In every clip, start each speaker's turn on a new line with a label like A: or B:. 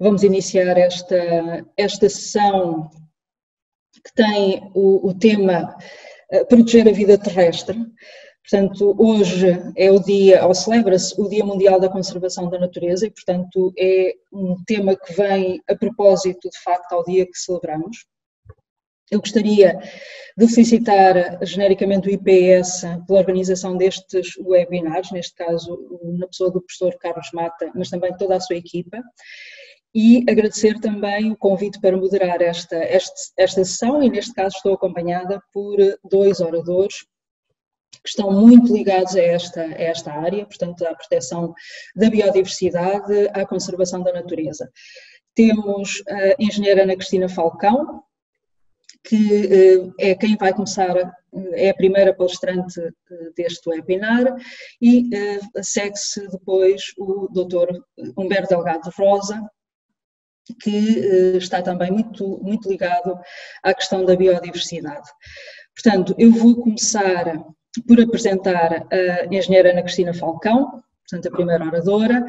A: Vamos iniciar esta sessão que tem o tema Proteger a Vida Terrestre. Portanto, hoje é o dia, ou celebra-se o Dia Mundial da Conservação da Natureza e, portanto, é um tema que vem a propósito, de facto, ao dia que celebramos. Eu gostaria de felicitar genericamente o IPS pela organização destes webinars, neste caso na pessoa do professor Carlos Mata, mas também toda a sua equipa, e agradecer também o convite para moderar esta sessão, e neste caso estou acompanhada por dois oradores que estão muito ligados a esta área, portanto, à proteção da biodiversidade, à conservação da natureza. Temos a engenheira Ana Cristina Falcão, que é quem vai começar, é a primeira palestrante deste webinar, e segue-se depois o Dr. Humberto Delgado Rosa, que está também muito ligado à questão da biodiversidade. Portanto, eu vou começar por apresentar a engenheira Ana Cristina Falcão, portanto, a primeira oradora.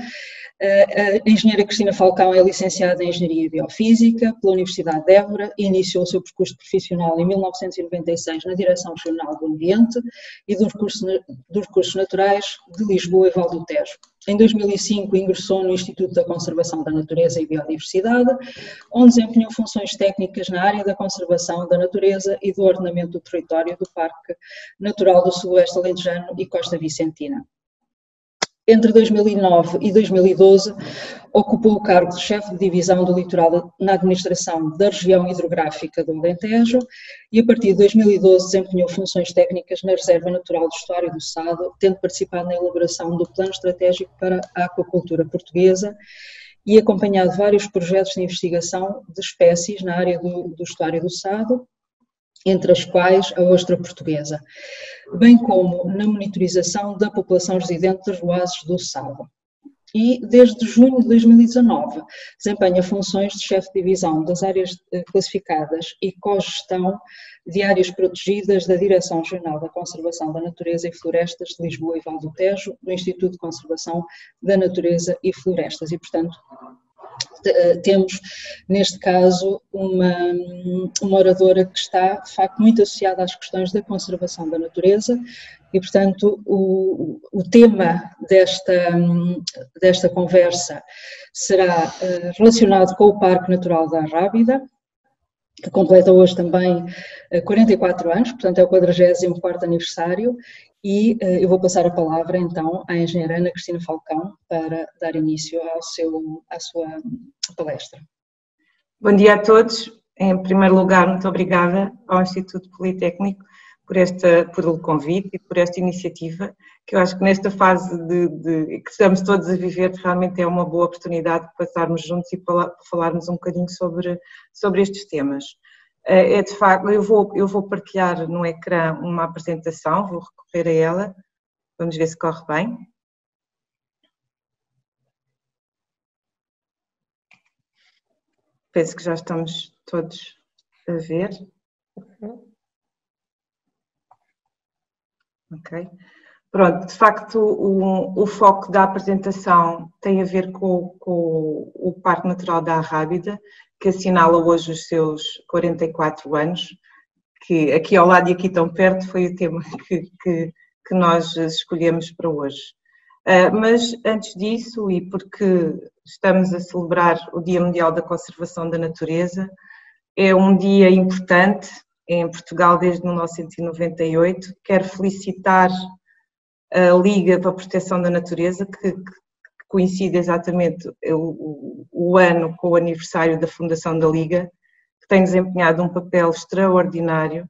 A: A engenheira Cristina Falcão é licenciada em Engenharia Biofísica pela Universidade de Évora e iniciou o seu percurso profissional em 1996 na Direção Regional do Ambiente e dos Recursos Naturais de Lisboa e Val do Tejo. Em 2005 ingressou no Instituto da Conservação da Natureza e Biodiversidade, onde desempenhou funções técnicas na área da conservação da natureza e do ordenamento do território do Parque Natural do Sudoeste Alentejano e Costa Vicentina. Entre 2009 e 2012, ocupou o cargo de chefe de divisão do litoral na administração da região hidrográfica do Alentejo e, a partir de 2012, desempenhou funções técnicas na Reserva Natural do Estuário do Sado, tendo participado na elaboração do Plano Estratégico para a Aquacultura Portuguesa e acompanhado vários projetos de investigação de espécies na área do Estuário do Sado, entre as quais a ostra portuguesa, bem como na monitorização da população residente das oásis do Sado. E desde junho de 2019 desempenha funções de chefe de divisão das áreas classificadas e cogestão de áreas protegidas da Direção Regional da Conservação da Natureza e Florestas de Lisboa e Val do Tejo, do Instituto de Conservação da Natureza e Florestas. E, portanto, temos, neste caso, uma oradora que está, de facto, muito associada às questões da conservação da natureza e, portanto, o tema desta conversa será relacionado com o Parque Natural da Rábida, que completa hoje também 44 anos, portanto é o 44º aniversário, e eu vou passar a palavra então à engenheira Ana Cristina Falcão para dar início à sua palestra.
B: Bom dia a todos. Em primeiro lugar, muito obrigada ao Instituto Politécnico pelo convite e por esta iniciativa, que eu acho que nesta fase que estamos todos a viver, realmente é uma boa oportunidade de passarmos juntos e falarmos um bocadinho sobre estes temas. É de facto, eu vou partilhar no ecrã uma apresentação, vou recorrer a ela, vamos ver se corre bem. Penso que já estamos todos a ver. Ok. Pronto, de facto o foco da apresentação tem a ver com o Parque Natural da Rábida, que assinala hoje os seus 44 anos, que aqui ao lado e aqui tão perto foi o tema que nós escolhemos para hoje. Mas antes disso, e porque estamos a celebrar o Dia Mundial da Conservação da Natureza, é um dia importante em Portugal desde 1998, quero felicitar a Liga para a Proteção da Natureza, que coincide exatamente o ano com o aniversário da fundação da Liga, que tem desempenhado um papel extraordinário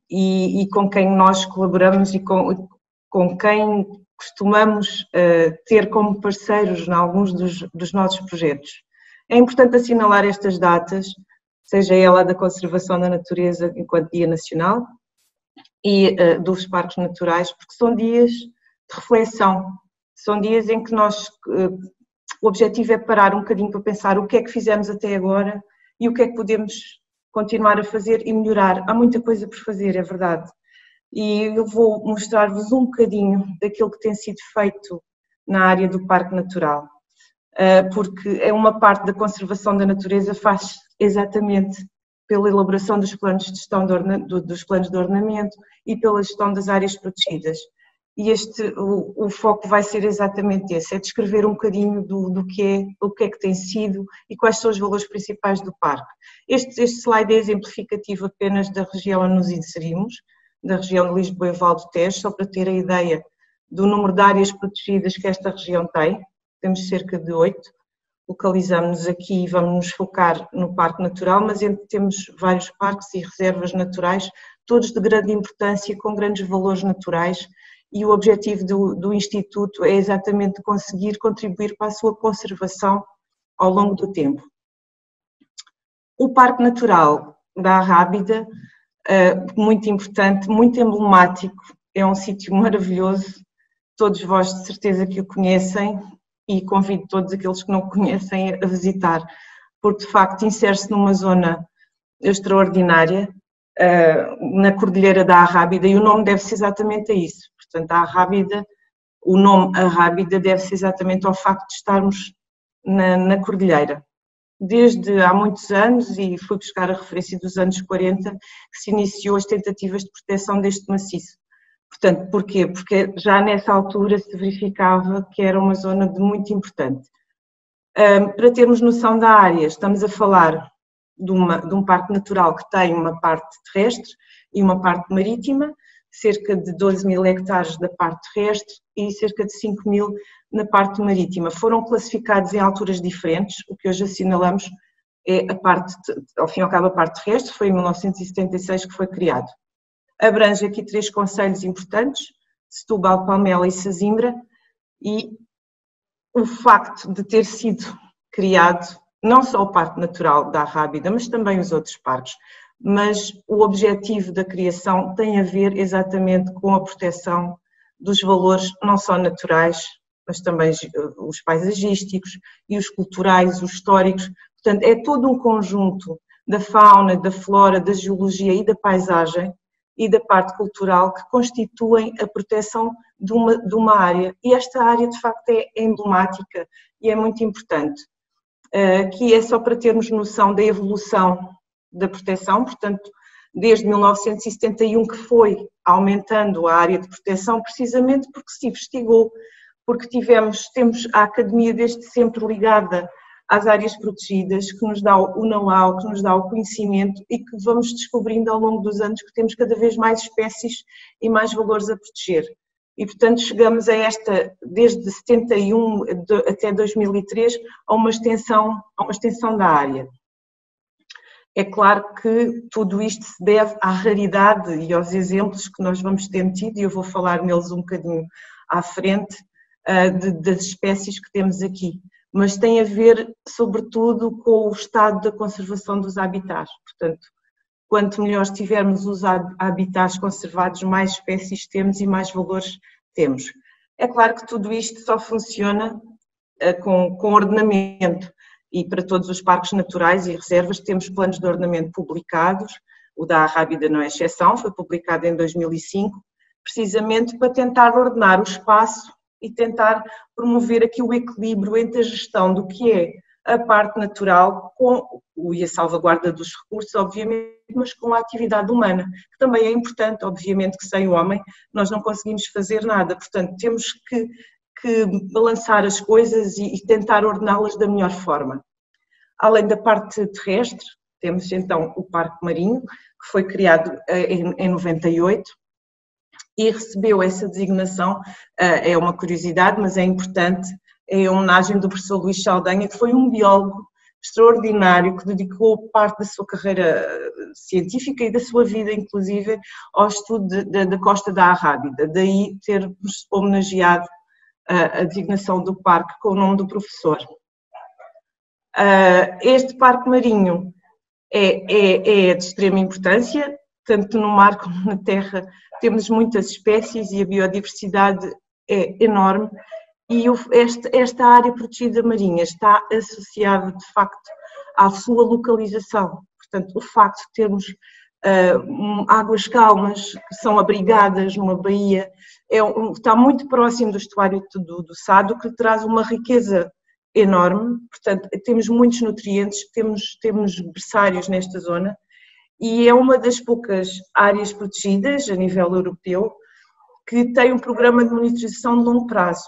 B: e com quem nós colaboramos e com quem costumamos ter como parceiros em alguns dos nossos projetos. É importante assinalar estas datas, seja ela da conservação da natureza enquanto Dia Nacional e dos parques naturais, porque são dias de reflexão, são dias em que o objetivo é parar um bocadinho para pensar o que é que fizemos até agora e o que é que podemos continuar a fazer e melhorar. Há muita coisa por fazer, é verdade. E eu vou mostrar-vos um bocadinho daquilo que tem sido feito na área do Parque Natural. porque é uma parte da conservação da natureza faz exatamente pela elaboração dos planos de gestão dos planos de ordenamento e pela gestão das áreas protegidas. E o foco vai ser exatamente esse, é descrever um bocadinho do que é que tem sido e quais são os valores principais do parque. Este slide é exemplificativo apenas da região onde nos inserimos, da região de Lisboa e Val do Tejo, só para ter a ideia do número de áreas protegidas que esta região tem. Temos cerca de 8, localizamos-nos aqui e vamos nos focar no Parque Natural, mas temos vários parques e reservas naturais, todos de grande importância, com grandes valores naturais, e o objetivo do Instituto é exatamente conseguir contribuir para a sua conservação ao longo do tempo. O Parque Natural da Arrábida, muito importante, muito emblemático, é um sítio maravilhoso, todos vós de certeza que o conhecem e convido todos aqueles que não o conhecem a visitar, porque de facto insere-se numa zona extraordinária, na Cordilheira da Arrábida, e o nome deve-se exatamente a isso. Portanto, a Arrábida, o nome Arrábida deve-se exatamente ao facto de estarmos na Cordilheira. Desde há muitos anos, e fui buscar a referência dos anos 40, que se iniciou as tentativas de proteção deste maciço. Portanto, porquê? Porque já nessa altura se verificava que era uma zona muito importante. Para termos noção da área, estamos a falar de um parque natural que tem uma parte terrestre e uma parte marítima, cerca de 12.000 hectares da parte terrestre e cerca de 5.000 na parte marítima. Foram classificados em alturas diferentes, o que hoje assinalamos é a parte, ao fim e ao cabo, a parte terrestre, foi em 1976 que foi criado. Abrange aqui 3 concelhos importantes, Setúbal, Palmela e Sesimbra, e o facto de ter sido criado não só o Parque Natural da Arrábida, mas também os outros parques, mas o objetivo da criação tem a ver exatamente com a proteção dos valores não só naturais, mas também os paisagísticos e os culturais, os históricos. Portanto, é todo um conjunto da fauna, da flora, da geologia e da paisagem e da parte cultural que constituem a proteção de uma área. E esta área, de facto, é emblemática e é muito importante. Aqui é só para termos noção da evolução da proteção, portanto, desde 1971 que foi aumentando a área de proteção, precisamente porque se investigou, porque temos a Academia desde sempre ligada às áreas protegidas, que nos dá o know-how, que nos dá o conhecimento e que vamos descobrindo ao longo dos anos que temos cada vez mais espécies e mais valores a proteger. E, portanto, chegamos a desde 71 até 2003, a uma extensão da área. É claro que tudo isto se deve à raridade e aos exemplos que nós vamos ter tido, e eu vou falar neles um bocadinho à frente, das espécies que temos aqui. Mas tem a ver, sobretudo, com o estado da conservação dos habitats. Portanto, quanto melhor estivermos os habitats conservados, mais espécies temos e mais valores temos. É claro que tudo isto só funciona com ordenamento, e para todos os parques naturais e reservas temos planos de ordenamento publicados, o da Arrábida não é exceção, foi publicado em 2005, precisamente para tentar ordenar o espaço e tentar promover aqui o equilíbrio entre a gestão do que é a parte natural e a salvaguarda dos recursos, obviamente, mas com a atividade humana, que também é importante, obviamente que sem o homem nós não conseguimos fazer nada, portanto temos que balançar as coisas e tentar ordená-las da melhor forma. Além da parte terrestre, temos então o Parque Marinho, que foi criado em 98 e recebeu essa designação, é uma curiosidade, mas é importante, é a homenagem do professor Luís Saldanha, que foi um biólogo extraordinário, que dedicou parte da sua carreira científica e da sua vida, inclusive, ao estudo da costa da Arrábida, daí ter-nos homenageado a designação do parque com o nome do professor. Este Parque Marinho é de extrema importância, tanto no mar como na terra temos muitas espécies e a biodiversidade é enorme, e esta área protegida marinha está associada de facto à sua localização, portanto o facto de termos águas calmas que são abrigadas numa baía, está muito próximo do estuário do Sado, que traz uma riqueza enorme, portanto temos muitos nutrientes, temos berçários nesta zona e é uma das poucas áreas protegidas a nível europeu que tem um programa de monitorização de longo prazo.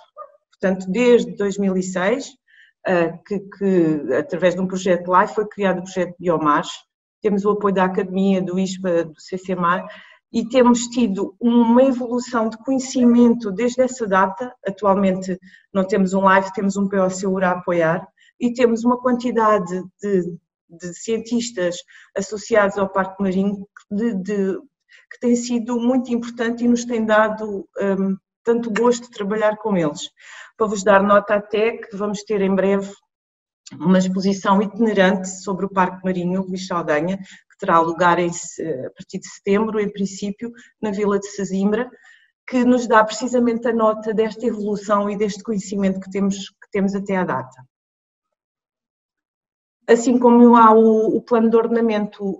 B: Portanto, desde 2006, que através de um projeto LIFE foi criado o projeto Biomares, temos o apoio da Academia, do ISPA, do CCMAR, e temos tido uma evolução de conhecimento desde essa data. Atualmente não temos um LIFE, temos um POCUR a apoiar e temos uma quantidade de cientistas associados ao Parque Marinho que tem sido muito importante e nos tem dado tanto gosto de trabalhar com eles. Para vos dar nota até que vamos ter em breve uma exposição itinerante sobre o Parque Marinho Luís Saldanha, que terá lugar a partir de setembro, em princípio, na Vila de Sesimbra, que nos dá precisamente a nota desta evolução e deste conhecimento que temos até à data. Assim como há o plano de ordenamento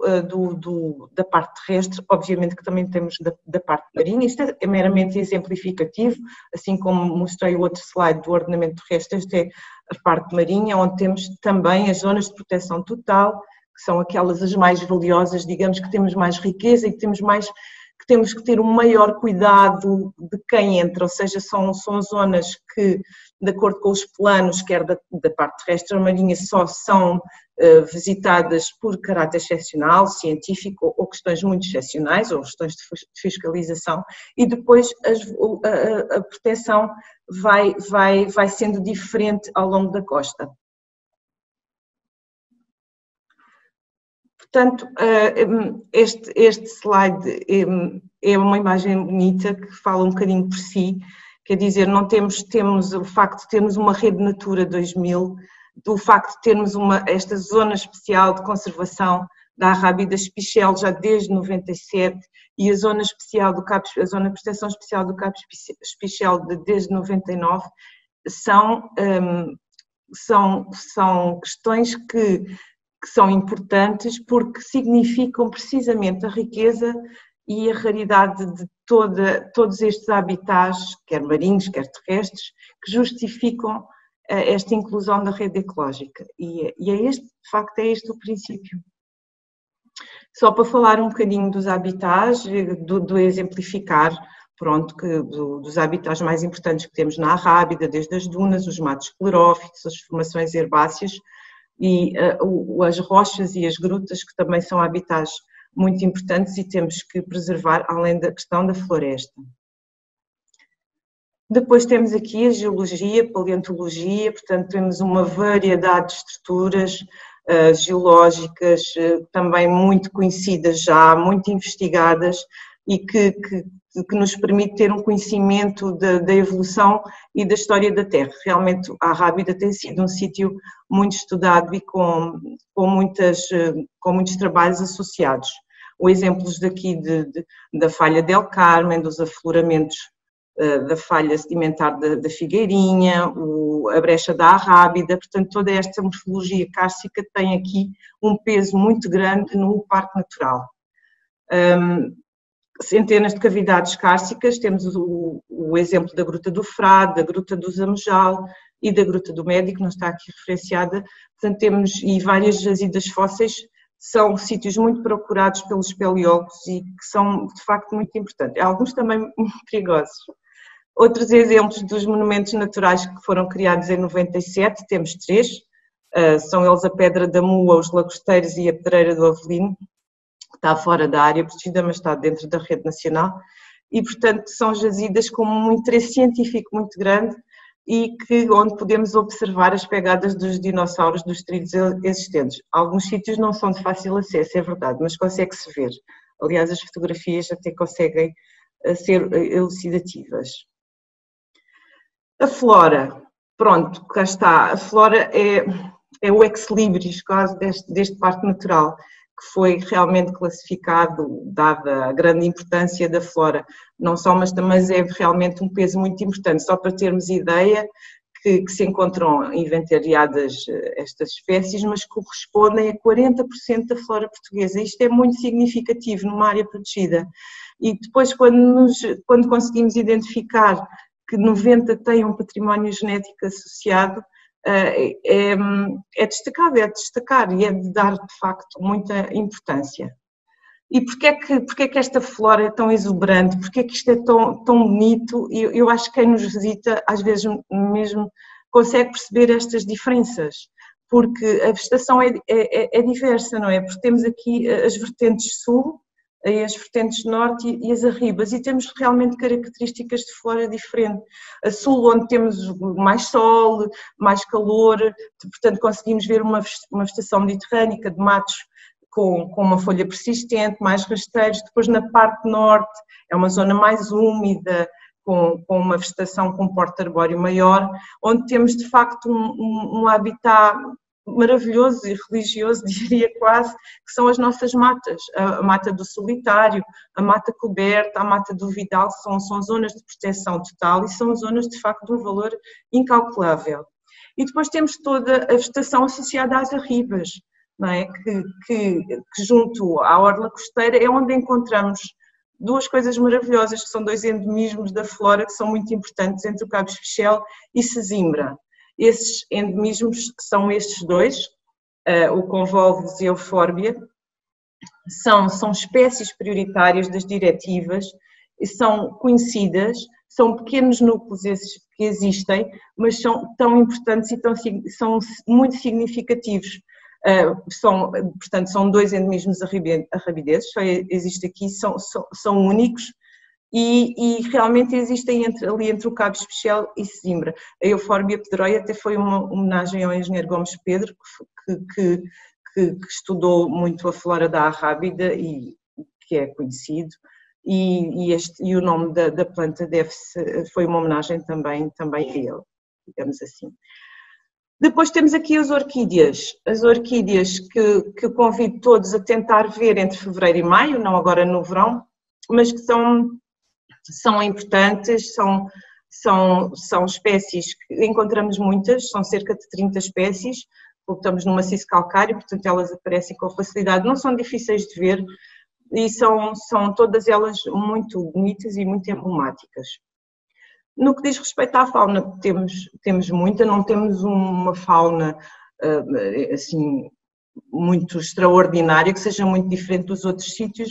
B: da parte terrestre, obviamente que também temos da parte marinha, isto é meramente exemplificativo, assim como mostrei o outro slide do ordenamento terrestre, esta é a parte marinha, onde temos também as zonas de proteção total, que são aquelas as mais valiosas, digamos que temos mais riqueza e que temos que ter um maior cuidado de quem entra, ou seja, são zonas que, de acordo com os planos, quer da parte terrestre ou marinha, só são visitadas por caráter excepcional, científico ou questões muito excepcionais, ou questões de fiscalização, e depois a proteção vai sendo diferente ao longo da costa. Portanto, este slide é uma imagem bonita que fala um bocadinho por si, quer dizer, temos o facto de termos uma rede Natura 2000, do facto de termos esta zona especial de conservação da Arrábida Espichel já desde 97 e a zona especial a zona de proteção especial do Cabo Espichel desde 99, são questões que são importantes porque significam precisamente a riqueza e a raridade de todos estes habitats, quer marinhos, quer terrestres, que justificam esta inclusão da rede ecológica. E de facto, é este o princípio. Só para falar um bocadinho dos habitats, do exemplificar, pronto, dos habitats mais importantes que temos na Arrábida, desde as dunas, os matos clerófitos, as formações herbáceas, e as rochas e as grutas, que também são habitats muito importantes e temos que preservar, além da questão da floresta. Depois temos aqui a geologia, paleontologia, portanto temos uma variedade de estruturas geológicas também muito conhecidas já, muito investigadas e que nos permite ter um conhecimento da evolução e da história da Terra. Realmente a Arrábida tem sido um sítio muito estudado e com muitos trabalhos associados. O exemplos daqui da falha del Carmen, dos afloramentos da falha sedimentar da Figueirinha, a brecha da Arrábida, portanto toda esta morfologia cárcica tem aqui um peso muito grande no Parque Natural. Centenas de cavidades cárcicas, temos o exemplo da Gruta do Frade, da Gruta do Zamejal e da Gruta do Médico, não está aqui referenciada, portanto e várias jazidas fósseis, são sítios muito procurados pelos espeleólogos e que são de facto muito importantes, alguns também muito perigosos. Outros exemplos dos monumentos naturais que foram criados em 97, temos 3, são eles a Pedra da Mua, os Lagosteiros e a Pedreira do Avelino, que está fora da área protegida, mas está dentro da rede nacional, e portanto são jazidas com um interesse científico muito grande e onde podemos observar as pegadas dos dinossauros dos trilhos existentes. Alguns sítios não são de fácil acesso, é verdade, mas consegue-se ver. Aliás, as fotografias até conseguem ser elucidativas. A flora, pronto, cá está. A flora é o ex-libris quase deste parque natural, que foi realmente classificado, dada a grande importância da flora, não só, mas também é realmente um peso muito importante, só para termos ideia que se encontram inventariadas estas espécies, mas correspondem a 40% da flora portuguesa. Isto é muito significativo numa área protegida. E depois, quando conseguimos identificar que 90 têm um património genético associado, é destacar e é de dar, de facto, muita importância. E porquê é que esta flora é tão exuberante? Porquê é que isto é tão bonito? E eu acho que quem nos visita, às vezes mesmo, consegue perceber estas diferenças, porque a vegetação é diversa, não é? Porque temos aqui as vertentes sul, as vertentes norte e as arribas, e temos realmente características de flora diferente. A sul, onde temos mais sol, mais calor, portanto conseguimos ver uma vegetação mediterrânica de matos com uma folha persistente, mais rasteiros. Depois na parte norte é uma zona mais úmida, com uma vegetação com porte arbóreo maior, onde temos de facto um habitat maravilhoso e religioso, diria quase, que são as nossas matas, a mata do solitário, a mata coberta, a mata do vidal, são zonas de proteção total e são zonas de facto de um valor incalculável. E depois temos toda a vegetação associada às arribas, não é? que junto à orla costeira é onde encontramos duas coisas maravilhosas, que são dois endemismos da flora que são muito importantes entre o Cabo Especial e Sesimbra. Esses endemismos são estes dois, o convolvulus e a eufórbia, são espécies prioritárias das diretivas, são conhecidas, são pequenos núcleos esses que existem, mas são tão importantes e são muito significativos. Portanto, são dois endemismos arrabideses, só existe aqui, são únicos e realmente existem ali entre o Cabo Especial e Sesimbra. A eufórbia pedroia até foi uma homenagem ao engenheiro Gomes Pedro, que estudou muito a flora da Arrábida e que é conhecido, e o nome da planta foi uma homenagem também a ele, digamos assim. Depois temos aqui as orquídeas que convido todos a tentar ver entre fevereiro e maio, não agora no verão, mas que são importantes, são espécies que encontramos muitas, são cerca de 30 espécies, porque estamos no maciço calcário, portanto elas aparecem com facilidade, não são difíceis de ver e são todas elas muito bonitas e muito emblemáticas. No que diz respeito à fauna, temos muita, não temos uma fauna assim muito extraordinária, que seja muito diferente dos outros sítios,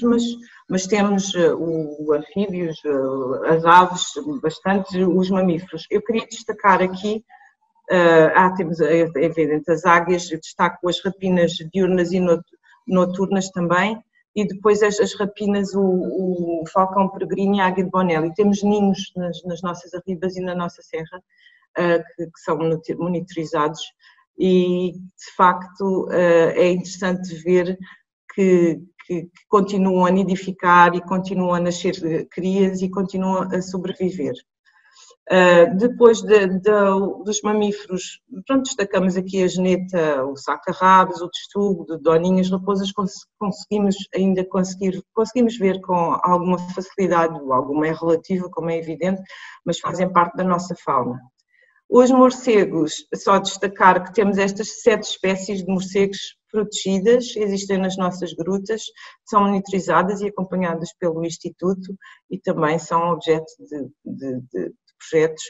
B: mas temos os anfíbios, as aves, bastante, os mamíferos. Eu queria destacar aqui, temos evidente as águias, eu destaco as rapinas diurnas e noturnas também, e depois as rapinas, o falcão peregrino e a águia de Bonelli. Temos ninhos nas nossas arribas e na nossa serra, que são monitorizados, e de facto é interessante ver que continuam a nidificar e continuam a nascer crias e continuam a sobreviver. Depois dos mamíferos, pronto, destacamos aqui a geneta, o saca-rabos, o testugo, de doninhas, raposas, conseguimos ver com alguma facilidade, alguma é relativa, como é evidente, mas fazem parte da nossa fauna. Os morcegos, só destacar que temos estas 7 espécies de morcegos protegidas, existem nas nossas grutas, são monitorizadas e acompanhadas pelo Instituto e também são objeto de projetos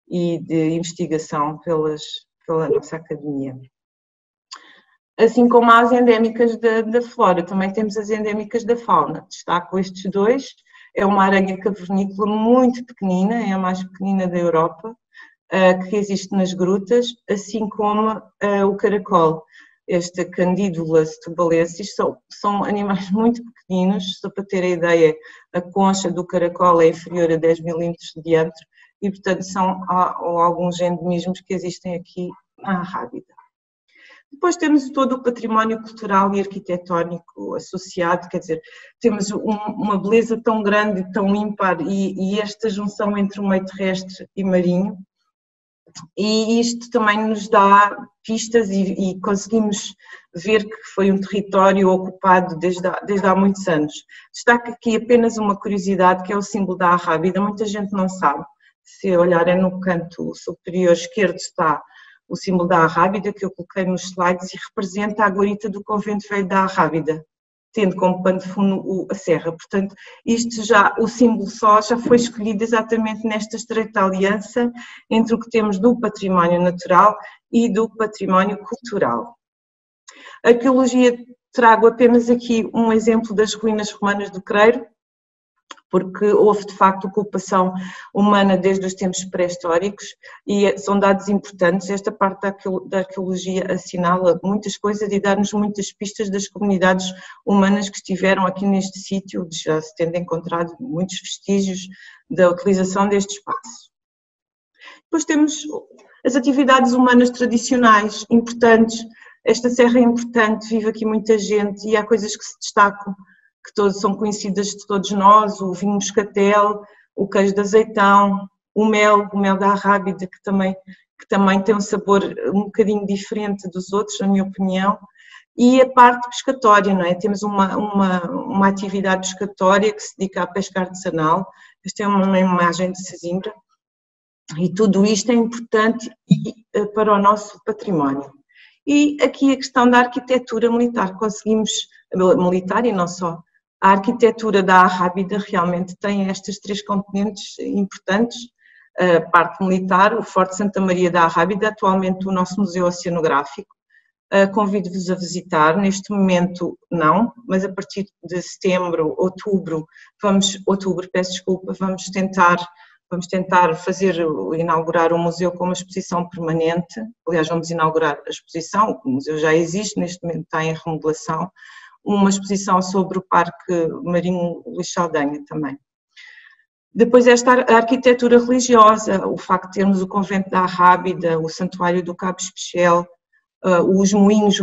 B: e de investigação pela nossa academia. Assim como há as endémicas da flora, também temos as endémicas da fauna. Destaco estes dois, é uma aranha cavernícola muito pequenina, é a mais pequenina da Europa, que existe nas grutas, assim como o caracol. Esta Candidula tubalensis são animais muito pequeninos, só para ter a ideia, a concha do caracol é inferior a 10 milímetros de diâmetro e, portanto, são alguns endemismos que existem aqui na Arrábida. Depois temos todo o património cultural e arquitetónico associado, quer dizer, temos uma beleza tão grande, tão ímpar e esta junção entre o meio terrestre e marinho, e isto também nos dá pistas e conseguimos ver que foi um território ocupado desde há muitos anos. Destaco aqui apenas uma curiosidade, que é o símbolo da Arrábida, muita gente não sabe. Se olharem no canto superior esquerdo está o símbolo da Arrábida, que eu coloquei nos slides, e representa a guarita do Convento Velho da Arrábida. tendo como pano de fundo a serra. Portanto, isto já, o símbolo só já foi escolhido exatamente nesta estreita aliança entre o que temos do património natural e do património cultural. A arqueologia, trago apenas aqui um exemplo das ruínas romanas do Creiro, porque houve de facto ocupação humana desde os tempos pré-históricos e são dados importantes. Esta parte da arqueologia assinala muitas coisas e dá-nos muitas pistas das comunidades humanas que estiveram aqui neste sítio, já se tendo encontrado muitos vestígios da utilização deste espaço. Depois temos as atividades humanas tradicionais importantes. Esta serra é importante, vive aqui muita gente e há coisas que se destacam, que todos são conhecidas de todos nós, o vinho moscatel, o queijo de azeitão, o mel da Arrábida, que também tem um sabor um bocadinho diferente dos outros, na minha opinião, e a parte pescatória, não é? Temos uma atividade pescatória que se dedica à pesca artesanal. Esta é uma imagem de Sesimbra, e tudo isto é importante para o nosso património. E aqui a questão da arquitetura militar, militar e não só. A arquitetura da Arrábida realmente tem estas três componentes importantes, a parte militar, o Forte Santa Maria da Arrábida, atualmente o nosso Museu Oceanográfico. Convido-vos a visitar, neste momento não, mas a partir de setembro, outubro, vamos tentar inaugurar o museu com uma exposição permanente. Aliás, vamos inaugurar a exposição, o museu já existe, neste momento está em remodelação, uma exposição sobre o Parque Marinho Luís Saldanha também. Depois esta arquitetura religiosa, o facto de termos o convento da Arrábida, o santuário do Cabo Especial, os moinhos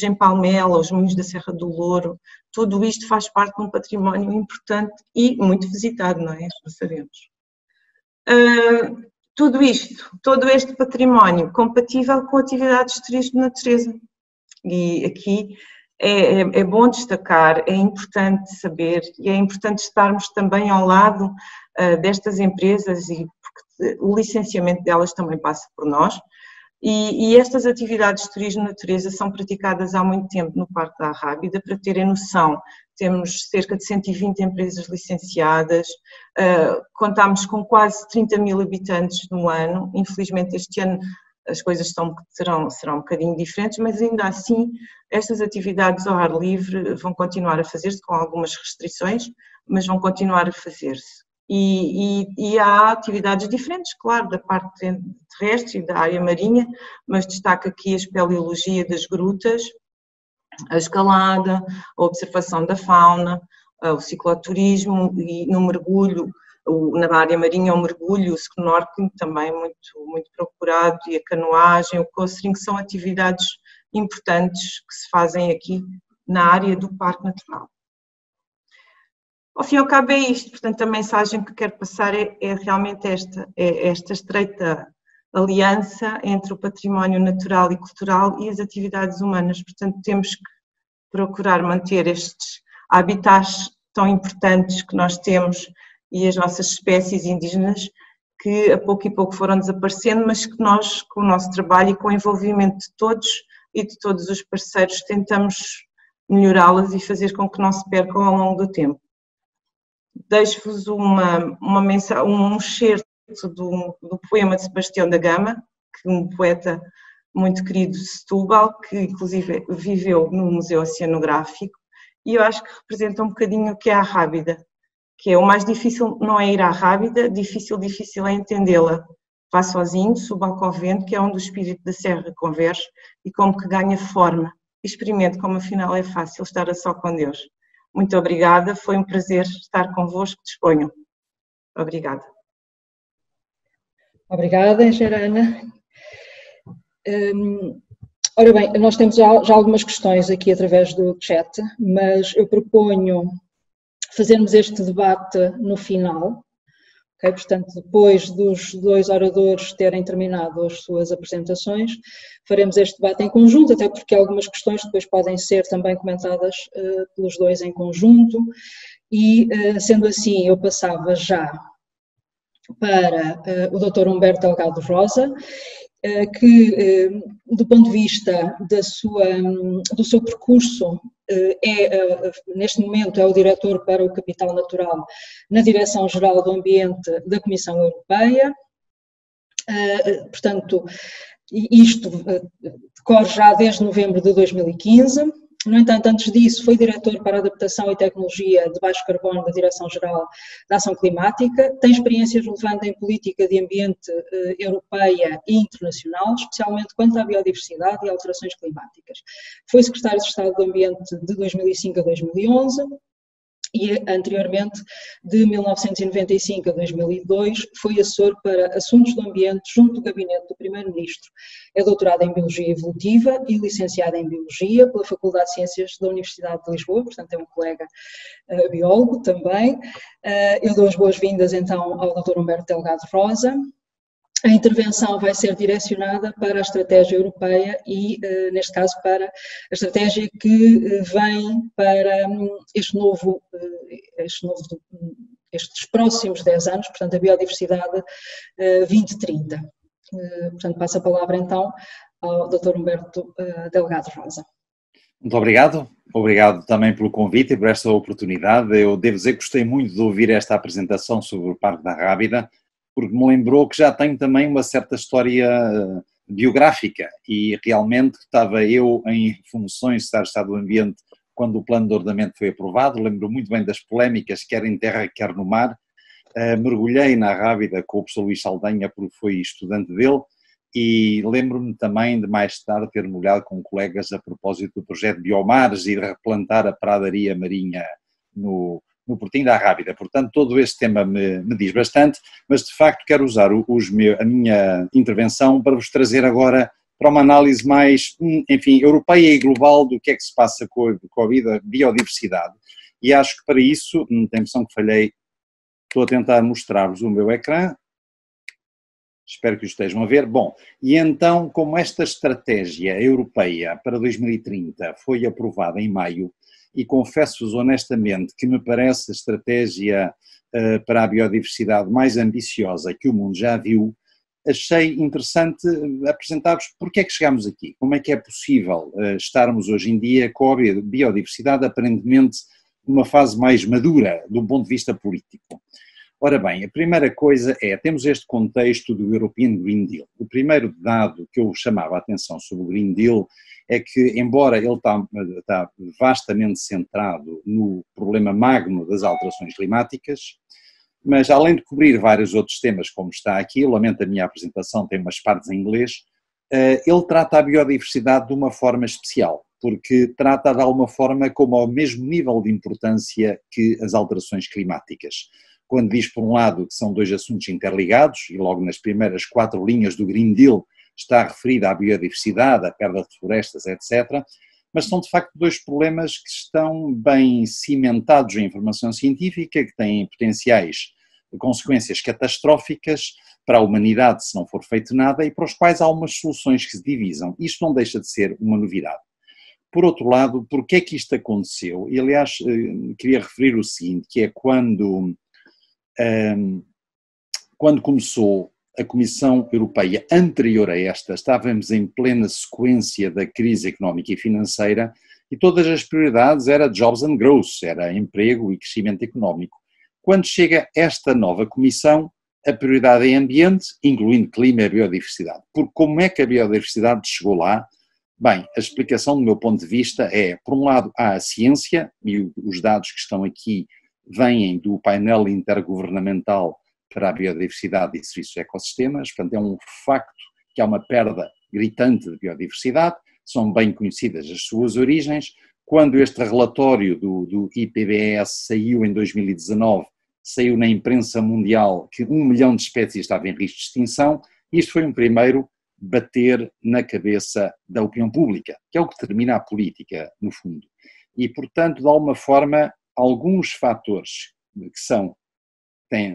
B: em Palmela, os moinhos da Serra do Louro, tudo isto faz parte de um património importante e muito visitado, não é? Nós sabemos. Tudo isto, todo este património compatível com atividades de turismo de natureza. E aqui é bom destacar, é importante saber e é importante estarmos também ao lado destas empresas, e porque o licenciamento delas também passa por nós. E estas atividades de turismo de natureza são praticadas há muito tempo no Parque da Arrábida. Para terem noção, temos cerca de 120 empresas licenciadas, contamos com quase 30 mil habitantes no ano. Infelizmente este ano as coisas serão um bocadinho diferentes, mas ainda assim estas atividades ao ar livre vão continuar a fazer-se com algumas restrições, mas vão continuar a fazer-se. E há atividades diferentes, claro, da parte terrestre e da área marinha, mas destaco aqui a espeleologia das grutas, a escalada, a observação da fauna, o cicloturismo e no mergulho, na área marinha o mergulho, o snorkeling também muito procurado, e a canoagem, o coastering, são atividades importantes que se fazem aqui na área do Parque Natural. Ao fim e ao cabo é isto, portanto a mensagem que quero passar é realmente esta estreita aliança entre o património natural e cultural e as atividades humanas. Portanto temos que procurar manter estes habitats tão importantes que nós temos e as nossas espécies indígenas, que a pouco e pouco foram desaparecendo, mas que nós, com o nosso trabalho e com o envolvimento de todos e de todos os parceiros, tentamos melhorá-las e fazer com que não se percam ao longo do tempo. Deixo-vos um excerto do poema de Sebastião da Gama, que um poeta muito querido de Setúbal, que inclusive viveu no Museu Oceanográfico, e eu acho que representa um bocadinho o que é a Arrábida, que é o mais difícil não é ir à Arrábida, difícil é entendê-la. Vá sozinho, suba ao convento, que é onde o espírito da serra converge e como que ganha forma. Experimente como afinal é fácil estar a só com Deus. Muito obrigada, foi um prazer estar convosco, disponham. Obrigada.
A: Obrigada, Gerana. Ora bem, nós temos já algumas questões aqui através do chat, mas eu proponho fazermos este debate no final, okay? Portanto, depois dos dois oradores terem terminado as suas apresentações, faremos este debate em conjunto, até porque algumas questões depois podem ser também comentadas pelos dois em conjunto, e sendo assim eu passava já para o Dr. Humberto Delgado Rosa, que, do ponto de vista do seu percurso, neste momento é o diretor para o Capital Natural na Direção-Geral do Ambiente da Comissão Europeia. Portanto, isto decorre já desde novembro de 2015. No entanto, antes disso, foi diretor para a Adaptação e Tecnologia de Baixo Carbono da Direção-Geral da Ação Climática, tem experiência relevante em política de ambiente europeia e internacional, especialmente quanto à biodiversidade e alterações climáticas. Foi secretário de Estado do Ambiente de 2005 a 2011 e, anteriormente, de 1995 a 2002, foi assessor para assuntos do ambiente junto do gabinete do Primeiro-Ministro. É doutorado em Biologia Evolutiva e licenciado em Biologia pela Faculdade de Ciências da Universidade de Lisboa, portanto é um colega biólogo também. Eu dou as boas-vindas então ao Dr. Humberto Delgado Rosa. A intervenção vai ser direcionada para a estratégia europeia e, neste caso, para a estratégia que vem para estes próximos 10 anos, portanto, a biodiversidade 2030. Portanto, passo a palavra então ao Dr. Humberto Delgado Rosa.
C: Muito obrigado. Obrigado também pelo convite e por esta oportunidade. Eu devo dizer que gostei muito de ouvir esta apresentação sobre o Parque da Rábida, porque me lembrou que já tenho também uma certa história biográfica e realmente estava eu em funções de Estado do Ambiente quando o plano de ordenamento foi aprovado. Lembro muito bem das polémicas, quer em terra, quer no mar. Mergulhei na Rábida com o professor Luís Saldanha, porque fui estudante dele, e lembro-me também de mais tarde ter mergulhado com colegas a propósito do projeto Biomares e de replantar a pradaria marinha no Portinho da Rábida. Portanto, todo este tema me diz bastante, mas de facto quero usar a minha intervenção para vos trazer agora para uma análise mais, enfim, europeia e global do que é que se passa com a biodiversidade. E acho que para isso, não tenho noção que falhei, estou a tentar mostrar-vos o meu ecrã, espero que o estejam a ver. Bom, e então, como esta estratégia europeia para 2030 foi aprovada em maio, e confesso-vos honestamente que me parece a estratégia para a biodiversidade mais ambiciosa que o mundo já viu, achei interessante apresentar-vos porque é que chegámos aqui, como é que é possível estarmos hoje em dia com a biodiversidade aparentemente numa fase mais madura do ponto de vista político. Ora bem, a primeira coisa temos este contexto do European Green Deal. O primeiro dado que eu chamava a atenção sobre o Green Deal é que, embora ele está vastamente centrado no problema magno das alterações climáticas, mas além de cobrir vários outros temas, como está aqui, lamento a minha apresentação, tem umas partes em inglês, ele trata a biodiversidade de uma forma especial, porque trata de alguma forma como ao mesmo nível de importância que as alterações climáticas. Quando diz, por um lado, que são dois assuntos interligados, e logo nas primeiras 4 linhas do Green Deal está referida à biodiversidade, à perda de florestas, etc., mas são de facto dois problemas que estão bem cimentados em informação científica, que têm potenciais consequências catastróficas para a humanidade se não for feito nada e para os quais há umas soluções que se divisam. Isto não deixa de ser uma novidade. Por outro lado, porque é que isto aconteceu? E aliás, queria referir o seguinte, que é quando começou a Comissão Europeia anterior a esta, estávamos em plena sequência da crise económica e financeira e todas as prioridades era jobs and growth, era emprego e crescimento económico. Quando chega esta nova Comissão, a prioridade é ambiente, incluindo clima e biodiversidade. Porque como é que a biodiversidade chegou lá? Bem, a explicação do meu ponto de vista é, por um lado, há a ciência, e os dados que estão aqui vêm do painel intergovernamental para a biodiversidade e serviços de ecossistemas, portanto é um facto que há uma perda gritante de biodiversidade, são bem conhecidas as suas origens. Quando este relatório do IPBES saiu em 2019, saiu na imprensa mundial que 1 milhão de espécies estavam em risco de extinção, e isto foi um primeiro bater na cabeça da opinião pública, que é o que determina a política, no fundo. E, portanto, de alguma forma, alguns fatores que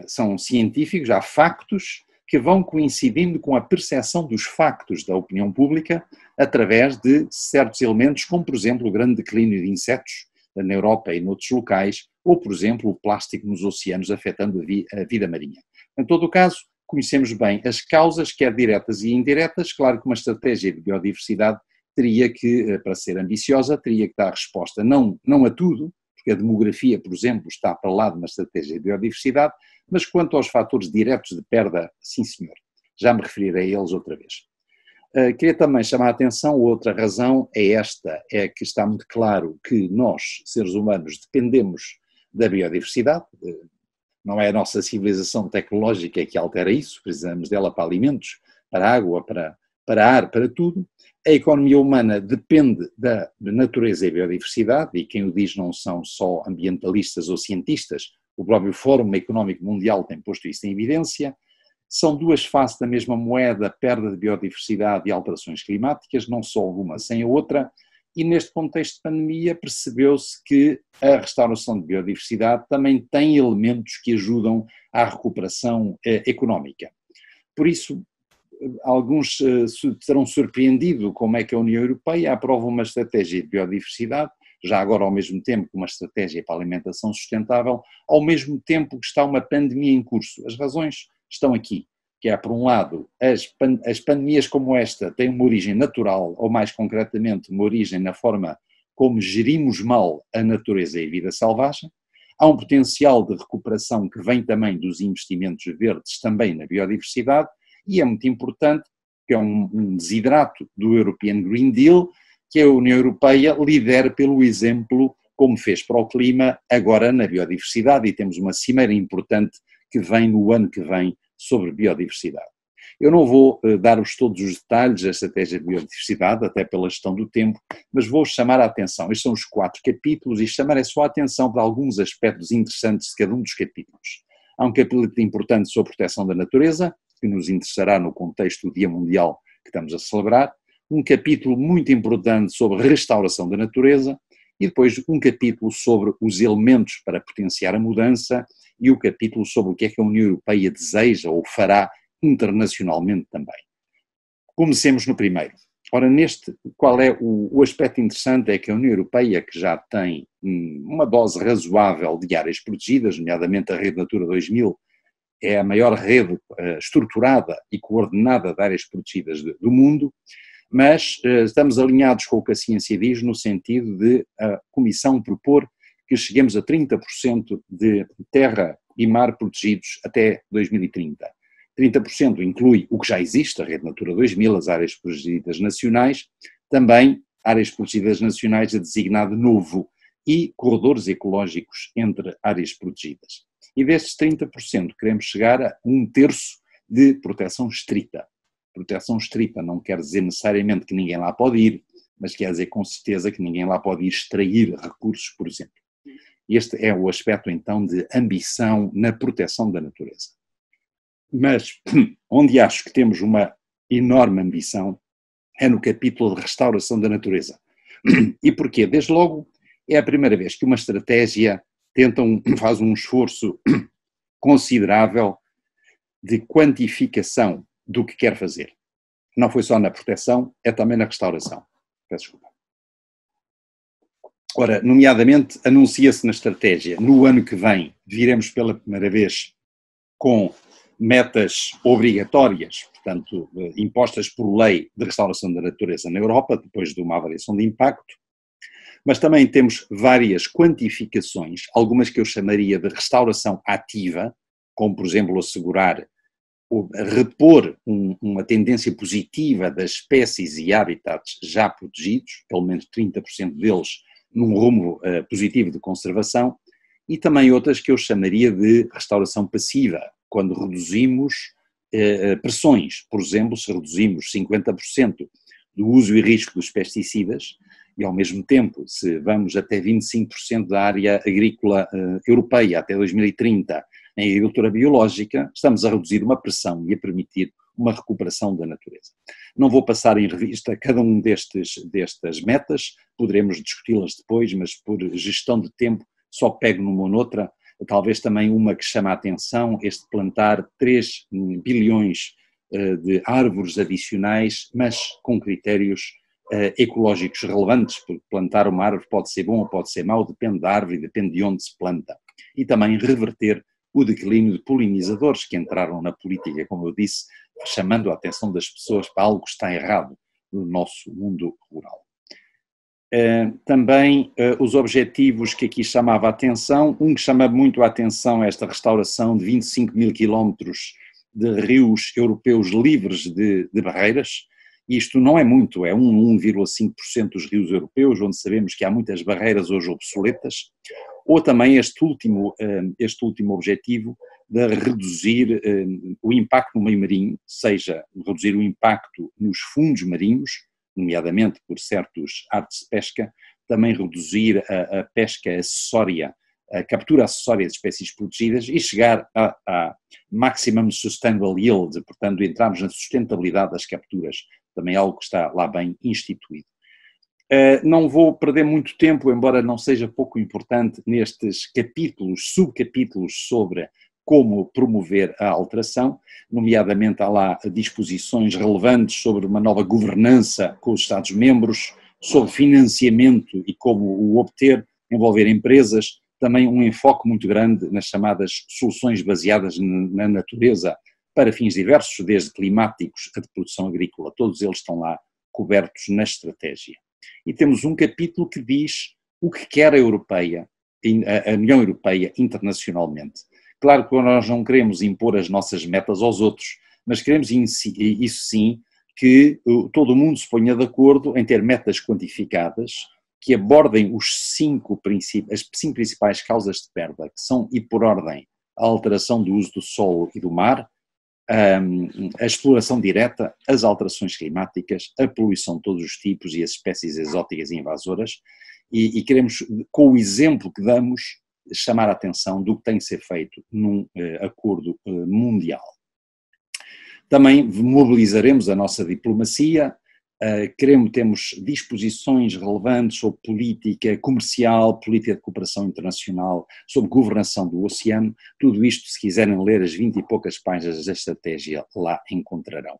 C: são científicos, há factos que vão coincidindo com a percepção dos factos da opinião pública através de certos elementos, como por exemplo o grande declínio de insetos na Europa e noutros locais, ou por exemplo o plástico nos oceanos afetando a vida marinha. Em todo o caso, conhecemos bem as causas, quer diretas e indiretas. Claro que uma estratégia de biodiversidade teria que, para ser ambiciosa, teria que dar resposta não a tudo, porque a demografia, por exemplo, está para lá de uma estratégia de biodiversidade, mas quanto aos fatores diretos de perda, sim senhor, já me referirei a eles outra vez. Queria também chamar a atenção, outra razão é esta, é que está muito claro que nós, seres humanos, dependemos da biodiversidade, não é a nossa civilização tecnológica que altera isso, precisamos dela para alimentos, para água, para ar, para tudo. A economia humana depende da natureza e biodiversidade, e quem o diz não são só ambientalistas ou cientistas, o próprio Fórum Económico Mundial tem posto isso em evidência. São duas faces da mesma moeda, perda de biodiversidade e alterações climáticas, não só uma sem a outra, e neste contexto de pandemia percebeu-se que a restauração de biodiversidade também tem elementos que ajudam à recuperação económica. Por isso, alguns terão surpreendido como é que a União Europeia aprova uma estratégia de biodiversidade, já agora ao mesmo tempo que uma estratégia para a alimentação sustentável, ao mesmo tempo que está uma pandemia em curso. As razões estão aqui, que é, por um lado, as pandemias como esta têm uma origem natural, ou mais concretamente uma origem na forma como gerimos mal a natureza e a vida selvagem. Há um potencial de recuperação que vem também dos investimentos verdes, também na biodiversidade, e é muito importante, que é um desidrato do European Green Deal, que a União Europeia lidera pelo exemplo, como fez para o clima, agora na biodiversidade, e temos uma cimeira importante que vem no ano que vem sobre biodiversidade. Eu não vou dar-vos todos os detalhes da estratégia de biodiversidade, até pela gestão do tempo, mas vou chamar a atenção, estes são os 4 capítulos, e chamar só a atenção para alguns aspectos interessantes de cada um dos capítulos. Há um capítulo importante sobre proteção da natureza, que nos interessará no contexto do Dia Mundial que estamos a celebrar, um capítulo muito importante sobre restauração da natureza, e depois um capítulo sobre os elementos para potenciar a mudança, e o capítulo sobre o que é que a União Europeia deseja ou fará internacionalmente também. Comecemos no primeiro. Ora, qual é o aspecto interessante é que a União Europeia, que já tem uma dose razoável de áreas protegidas, nomeadamente a Rede Natura 2000, é a maior rede estruturada e coordenada de áreas protegidas do mundo, mas estamos alinhados com o que a ciência diz no sentido de a Comissão propor que cheguemos a 30% de terra e mar protegidos até 2030. 30% inclui o que já existe, a Rede Natura 2000, as áreas protegidas nacionais, também áreas protegidas nacionais a designado novo e corredores ecológicos entre áreas protegidas. E destes 30% queremos chegar a 1/3 de proteção estrita. Proteção estrita não quer dizer necessariamente que ninguém lá pode ir, mas quer dizer com certeza que ninguém lá pode ir extrair recursos, por exemplo. Este é o aspecto então de ambição na proteção da natureza. Mas onde acho que temos uma enorme ambição é no capítulo de restauração da natureza. E porquê? Desde logo é a primeira vez que uma estratégia faz um esforço considerável de quantificação do que quer fazer. Não foi só na proteção, é também na restauração. Peço desculpa. Ora, nomeadamente, anuncia-se na estratégia, no ano que vem, viremos pela primeira vez com metas obrigatórias, portanto, impostas por lei de restauração da natureza na Europa, depois de uma avaliação de impacto, mas também temos várias quantificações, algumas que eu chamaria de restauração ativa, como, por exemplo, assegurar, repor uma tendência positiva das espécies e habitats já protegidos, pelo menos 30% deles num rumo positivo de conservação, e também outras que eu chamaria de restauração passiva, quando reduzimos pressões, por exemplo, se reduzimos 50% do uso e risco dos pesticidas, e ao mesmo tempo, se vamos até 25% da área agrícola europeia até 2030 em agricultura biológica, estamos a reduzir uma pressão e a permitir uma recuperação da natureza. Não vou passar em revista cada um destas metas, poderemos discuti-las depois, mas por gestão de tempo só pego numa ou noutra, talvez também uma que chama a atenção, este plantar 3 bilhões de árvores adicionais, mas com critérios ecológicos relevantes, porque plantar uma árvore pode ser bom ou pode ser mau, depende da árvore e depende de onde se planta. E também reverter o declínio de polinizadores que entraram na política, como eu disse, chamando a atenção das pessoas para algo que está errado no nosso mundo rural. Também os objetivos que aqui chamava a atenção, um que chama muito a atenção é esta restauração de 25 mil quilómetros de rios europeus livres de barreiras. Isto não é muito, é 1,5% dos rios europeus, onde sabemos que há muitas barreiras hoje obsoletas, ou também este último objetivo de reduzir o impacto no meio marinho, seja reduzir o impacto nos fundos marinhos, nomeadamente por certos artes de pesca, também reduzir a pesca acessória, a captura acessória de espécies protegidas e chegar a maximum sustainable yield, portanto entrarmos na sustentabilidade das capturas, também algo que está lá bem instituído. Não vou perder muito tempo, embora não seja pouco importante, nestes capítulos, subcapítulos sobre como promover a alteração, nomeadamente há lá disposições relevantes sobre uma nova governança com os Estados-membros, sobre financiamento e como o obter, envolver empresas, também um enfoque muito grande nas chamadas soluções baseadas na natureza para fins diversos, desde climáticos a de produção agrícola, todos eles estão lá cobertos na estratégia. E temos um capítulo que diz o que quer a União Europeia internacionalmente. Claro que nós não queremos impor as nossas metas aos outros, mas queremos, isso sim, que todo o mundo se ponha de acordo em ter metas quantificadas que abordem as cinco principais causas de perda, que são, e por ordem, a alteração do uso do solo e do mar, a exploração direta, as alterações climáticas, a poluição de todos os tipos e as espécies exóticas e invasoras, e queremos, com o exemplo que damos, chamar a atenção do que tem que ser feito num acordo mundial. Também mobilizaremos a nossa diplomacia, temos disposições relevantes sobre política comercial, política de cooperação internacional, sobre governação do oceano, tudo isto, se quiserem ler as 20 e poucas páginas da estratégia, lá encontrarão.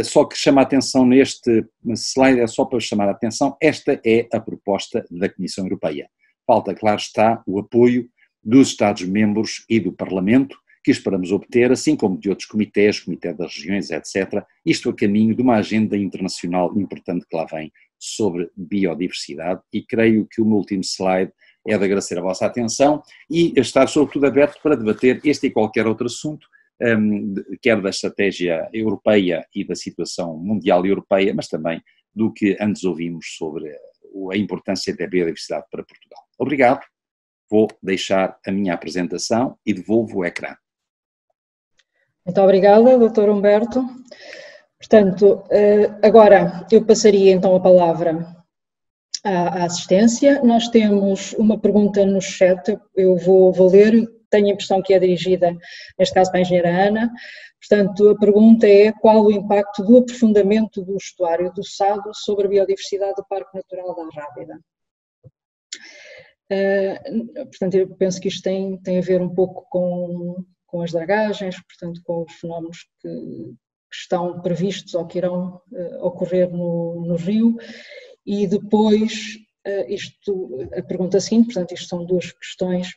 C: Só que chama a atenção neste slide, é só para chamar a atenção, esta é a proposta da Comissão Europeia. Falta, claro está, o apoio dos Estados-membros e do Parlamento, que esperamos obter, assim como de outros comitês, Comitê das Regiões, etc., isto a caminho de uma agenda internacional importante que lá vem sobre biodiversidade, e creio que o meu último slide é de agradecer a vossa atenção e estar sobretudo aberto para debater este e qualquer outro assunto, quer da estratégia europeia e da situação mundial e europeia, mas também do que antes ouvimos sobre a importância da biodiversidade para Portugal. Obrigado, vou deixar a minha apresentação e devolvo o ecrã.
A: Muito obrigada, Dr. Humberto. Portanto, agora eu passaria então a palavra à assistência. Nós temos uma pergunta no chat, eu vou ler, tenho a impressão que é dirigida, neste caso, para a engenheira Ana. Portanto, a pergunta é: qual o impacto do aprofundamento do estuário do Sado sobre a biodiversidade do Parque Natural da Rábida? Portanto, eu penso que isto tem a ver um pouco com as dragagens, portanto, com os fenómenos que estão previstos ou que irão ocorrer no rio. E depois, a pergunta seguinte, portanto, isto são duas questões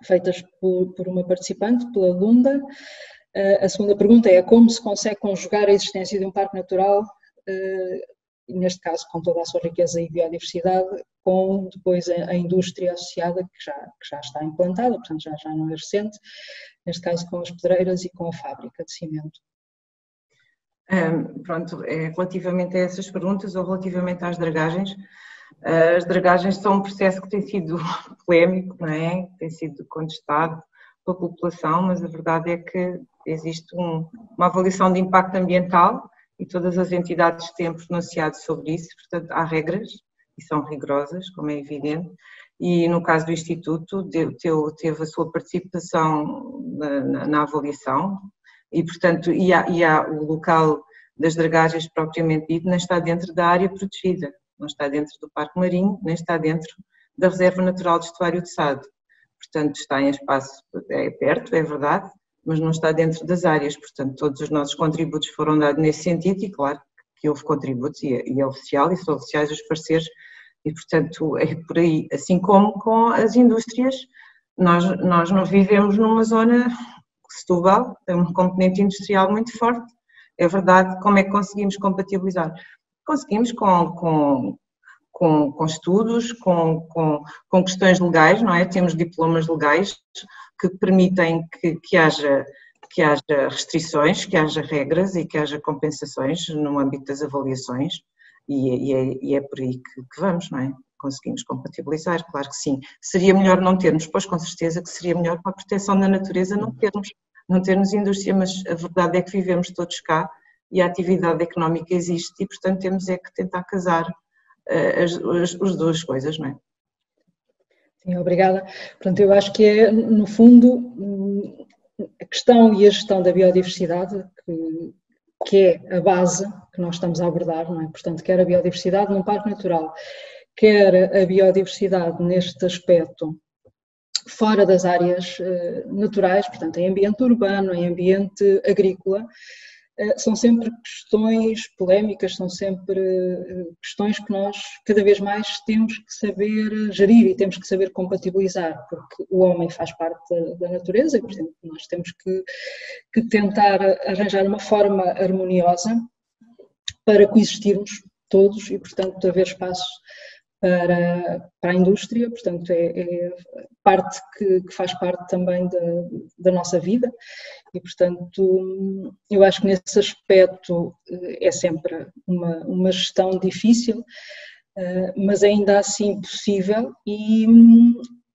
A: feitas por uma participante, pela Lunda. A segunda pergunta é: como se consegue conjugar a existência de um parque natural, neste caso com toda a sua riqueza e biodiversidade, com depois a indústria associada que já está implantada, portanto já não é recente, neste caso com as pedreiras e com a fábrica de cimento.
B: Pronto, relativamente a essas perguntas ou relativamente às dragagens, as dragagens são um processo que tem sido polémico, não é? Tem sido contestado pela população, mas a verdade é que existe uma avaliação de impacto ambiental e todas as entidades têm pronunciado sobre isso, portanto há regras e são rigorosas, como é evidente, e no caso do Instituto teve a sua participação na avaliação e portanto há o local das dragagens propriamente dito não está dentro da área protegida, não está dentro do Parque Marinho, nem está dentro da Reserva Natural de Estuário de Sado, portanto está em espaço perto, é verdade, mas não está dentro das áreas, portanto todos os nossos contributos foram dados nesse sentido e claro que houve contributos e é oficial e são oficiais os pareceres e portanto é por aí, assim como com as indústrias nós não vivemos numa zona, Setúbal tem um componente industrial muito forte, é verdade. Como é que conseguimos compatibilizar? Conseguimos com estudos, com questões legais, não é? Temos diplomas legais que permitem que haja restrições, que haja regras e que haja compensações no âmbito das avaliações, e é por aí que vamos, não é? Conseguimos compatibilizar, claro que sim. Seria melhor não termos, pois com certeza que seria melhor para a proteção da natureza não termos indústria, mas a verdade é que vivemos todos cá e a atividade económica existe e, portanto, temos é que tentar casar as duas coisas, não é?
A: Sim, obrigada. Portanto, eu acho que é, no fundo, a questão e a gestão da biodiversidade que é a base que nós estamos a abordar, não é? Portanto, quer a biodiversidade num parque natural, quer a biodiversidade neste aspecto fora das áreas naturais, portanto, em ambiente urbano, em ambiente agrícola, são sempre questões polémicas, são sempre questões que nós cada vez mais temos que saber gerir e temos que saber compatibilizar, porque o homem faz parte da natureza e, portanto, nós temos que tentar arranjar uma forma harmoniosa para coexistirmos todos e, portanto, haver espaço para a indústria, portanto, é parte que faz parte também da nossa vida e, portanto, eu acho que nesse aspecto é sempre uma gestão difícil, mas ainda assim possível e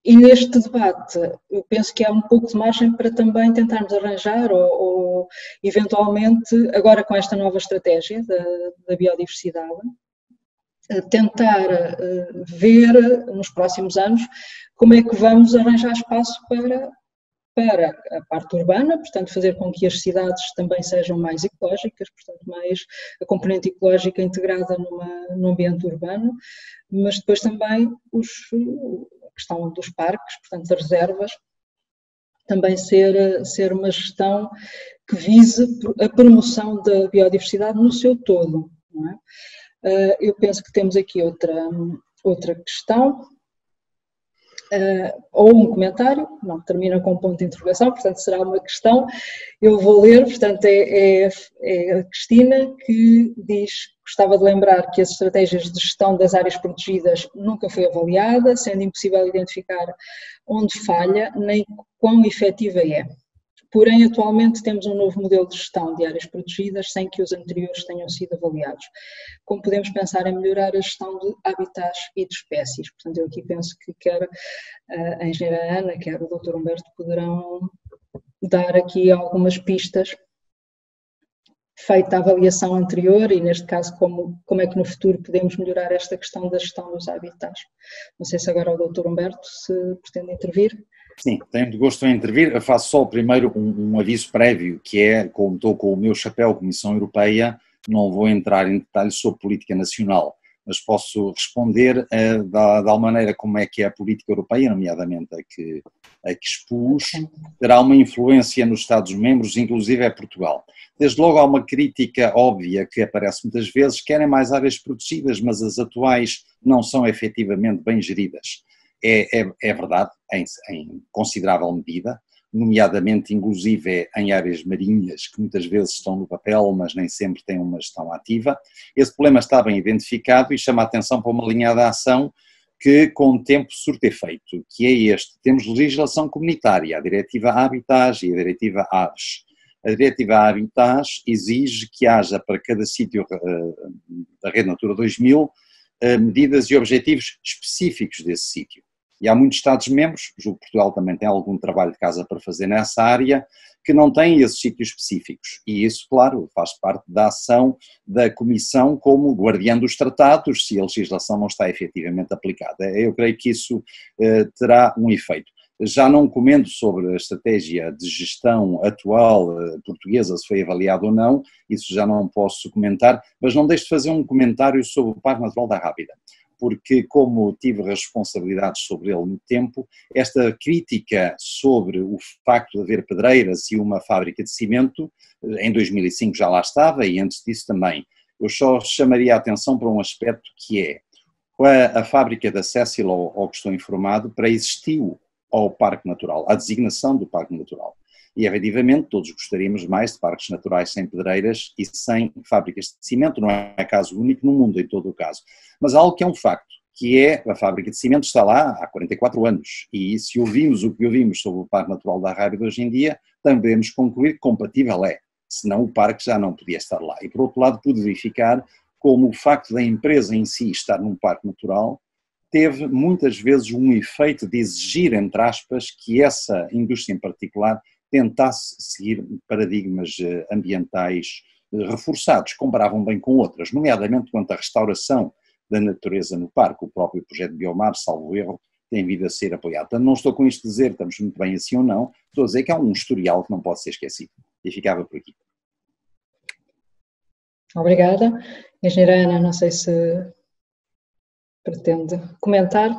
A: neste debate eu penso que há um pouco de margem para também tentarmos arranjar ou eventualmente, agora com esta nova estratégia da biodiversidade, tentar ver nos próximos anos como é que vamos arranjar espaço para a parte urbana, portanto fazer com que as cidades também sejam mais ecológicas, portanto mais a componente ecológica integrada num ambiente urbano, mas depois também a questão dos parques, portanto das reservas, também ser uma gestão que vise a promoção da biodiversidade no seu todo, não é? Eu penso que temos aqui outra questão, ou um comentário, não, termina com um ponto de interrogação, portanto será uma questão, eu vou ler, portanto é a Cristina que diz, gostava de lembrar que as estratégias de gestão das áreas protegidas nunca foi avaliada, sendo impossível identificar onde falha, nem quão efetiva é. Porém, atualmente temos um novo modelo de gestão de áreas protegidas sem que os anteriores tenham sido avaliados. Como podemos pensar em melhorar a gestão de habitats e de espécies? Portanto, eu aqui penso que quer a engenheira Ana, quer o Dr. Humberto poderão dar aqui algumas pistas feita a avaliação anterior e, neste caso, como é que no futuro podemos melhorar esta questão da gestão dos habitats. Não sei se agora o Dr. Humberto se pretende intervir.
C: Sim, tenho muito gosto em intervir. Eu faço só primeiro um aviso prévio, que é, como estou com o meu chapéu Comissão Europeia, não vou entrar em detalhes sobre política nacional, mas posso responder da maneira como é que é a política europeia, nomeadamente a que expus, terá uma influência nos Estados-membros, inclusive é Portugal. Desde logo há uma crítica óbvia que aparece muitas vezes, querem mais áreas protegidas, mas as atuais não são efetivamente bem geridas. É verdade, em considerável medida, nomeadamente, inclusive, em áreas marinhas, que muitas vezes estão no papel, mas nem sempre têm uma gestão ativa. Esse problema está bem identificado e chama a atenção para uma linha de ação que, com o tempo, surte efeito, que é este. Temos legislação comunitária, a Diretiva Habitats e a Diretiva Aves. A Diretiva Habitats exige que haja para cada sítio da Rede Natura 2000 medidas e objetivos específicos desse sítio. E há muitos Estados-membros, julgo que Portugal também tem algum trabalho de casa para fazer nessa área, que não têm esses sítios específicos. E isso, claro, faz parte da ação da Comissão como guardiã dos tratados, se a legislação não está efetivamente aplicada. Eu creio que isso terá um efeito. Já não comento sobre a estratégia de gestão atual portuguesa, se foi avaliada ou não, isso já não posso comentar, mas não deixo de fazer um comentário sobre o Parque Natural da Rábida, porque como tive responsabilidades sobre ele no tempo, esta crítica sobre o facto de haver pedreiras e uma fábrica de cimento, em 2005 já lá estava e antes disso também, eu só chamaria a atenção para um aspecto que é, a fábrica da Cecil, ao que estou informado, pré-existiu ao Parque Natural, à designação do Parque Natural. E, efetivamente, todos gostaríamos mais de parques naturais sem pedreiras e sem fábricas de cimento, não é caso único no mundo, em todo o caso. Mas há algo que é um facto, que é a fábrica de cimento está lá há 44 anos, e se ouvimos o que ouvimos sobre o Parque Natural da Arrábida hoje em dia, também podemos concluir que compatível é, senão o parque já não podia estar lá. E, por outro lado, pude verificar como o facto da empresa em si estar num parque natural teve muitas vezes um efeito de exigir, entre aspas, que essa indústria em particular tentasse seguir paradigmas ambientais reforçados, comparavam bem com outras, nomeadamente quanto à restauração da natureza no parque. O próprio projeto Biomar, salvo erro, tem vindo a ser apoiado. Portanto, não estou com isto a dizer estamos muito bem assim ou não, estou a dizer que há um historial que não pode ser esquecido. E ficava por aqui.
A: Obrigada. Engenheira Ana, não sei se pretende comentar.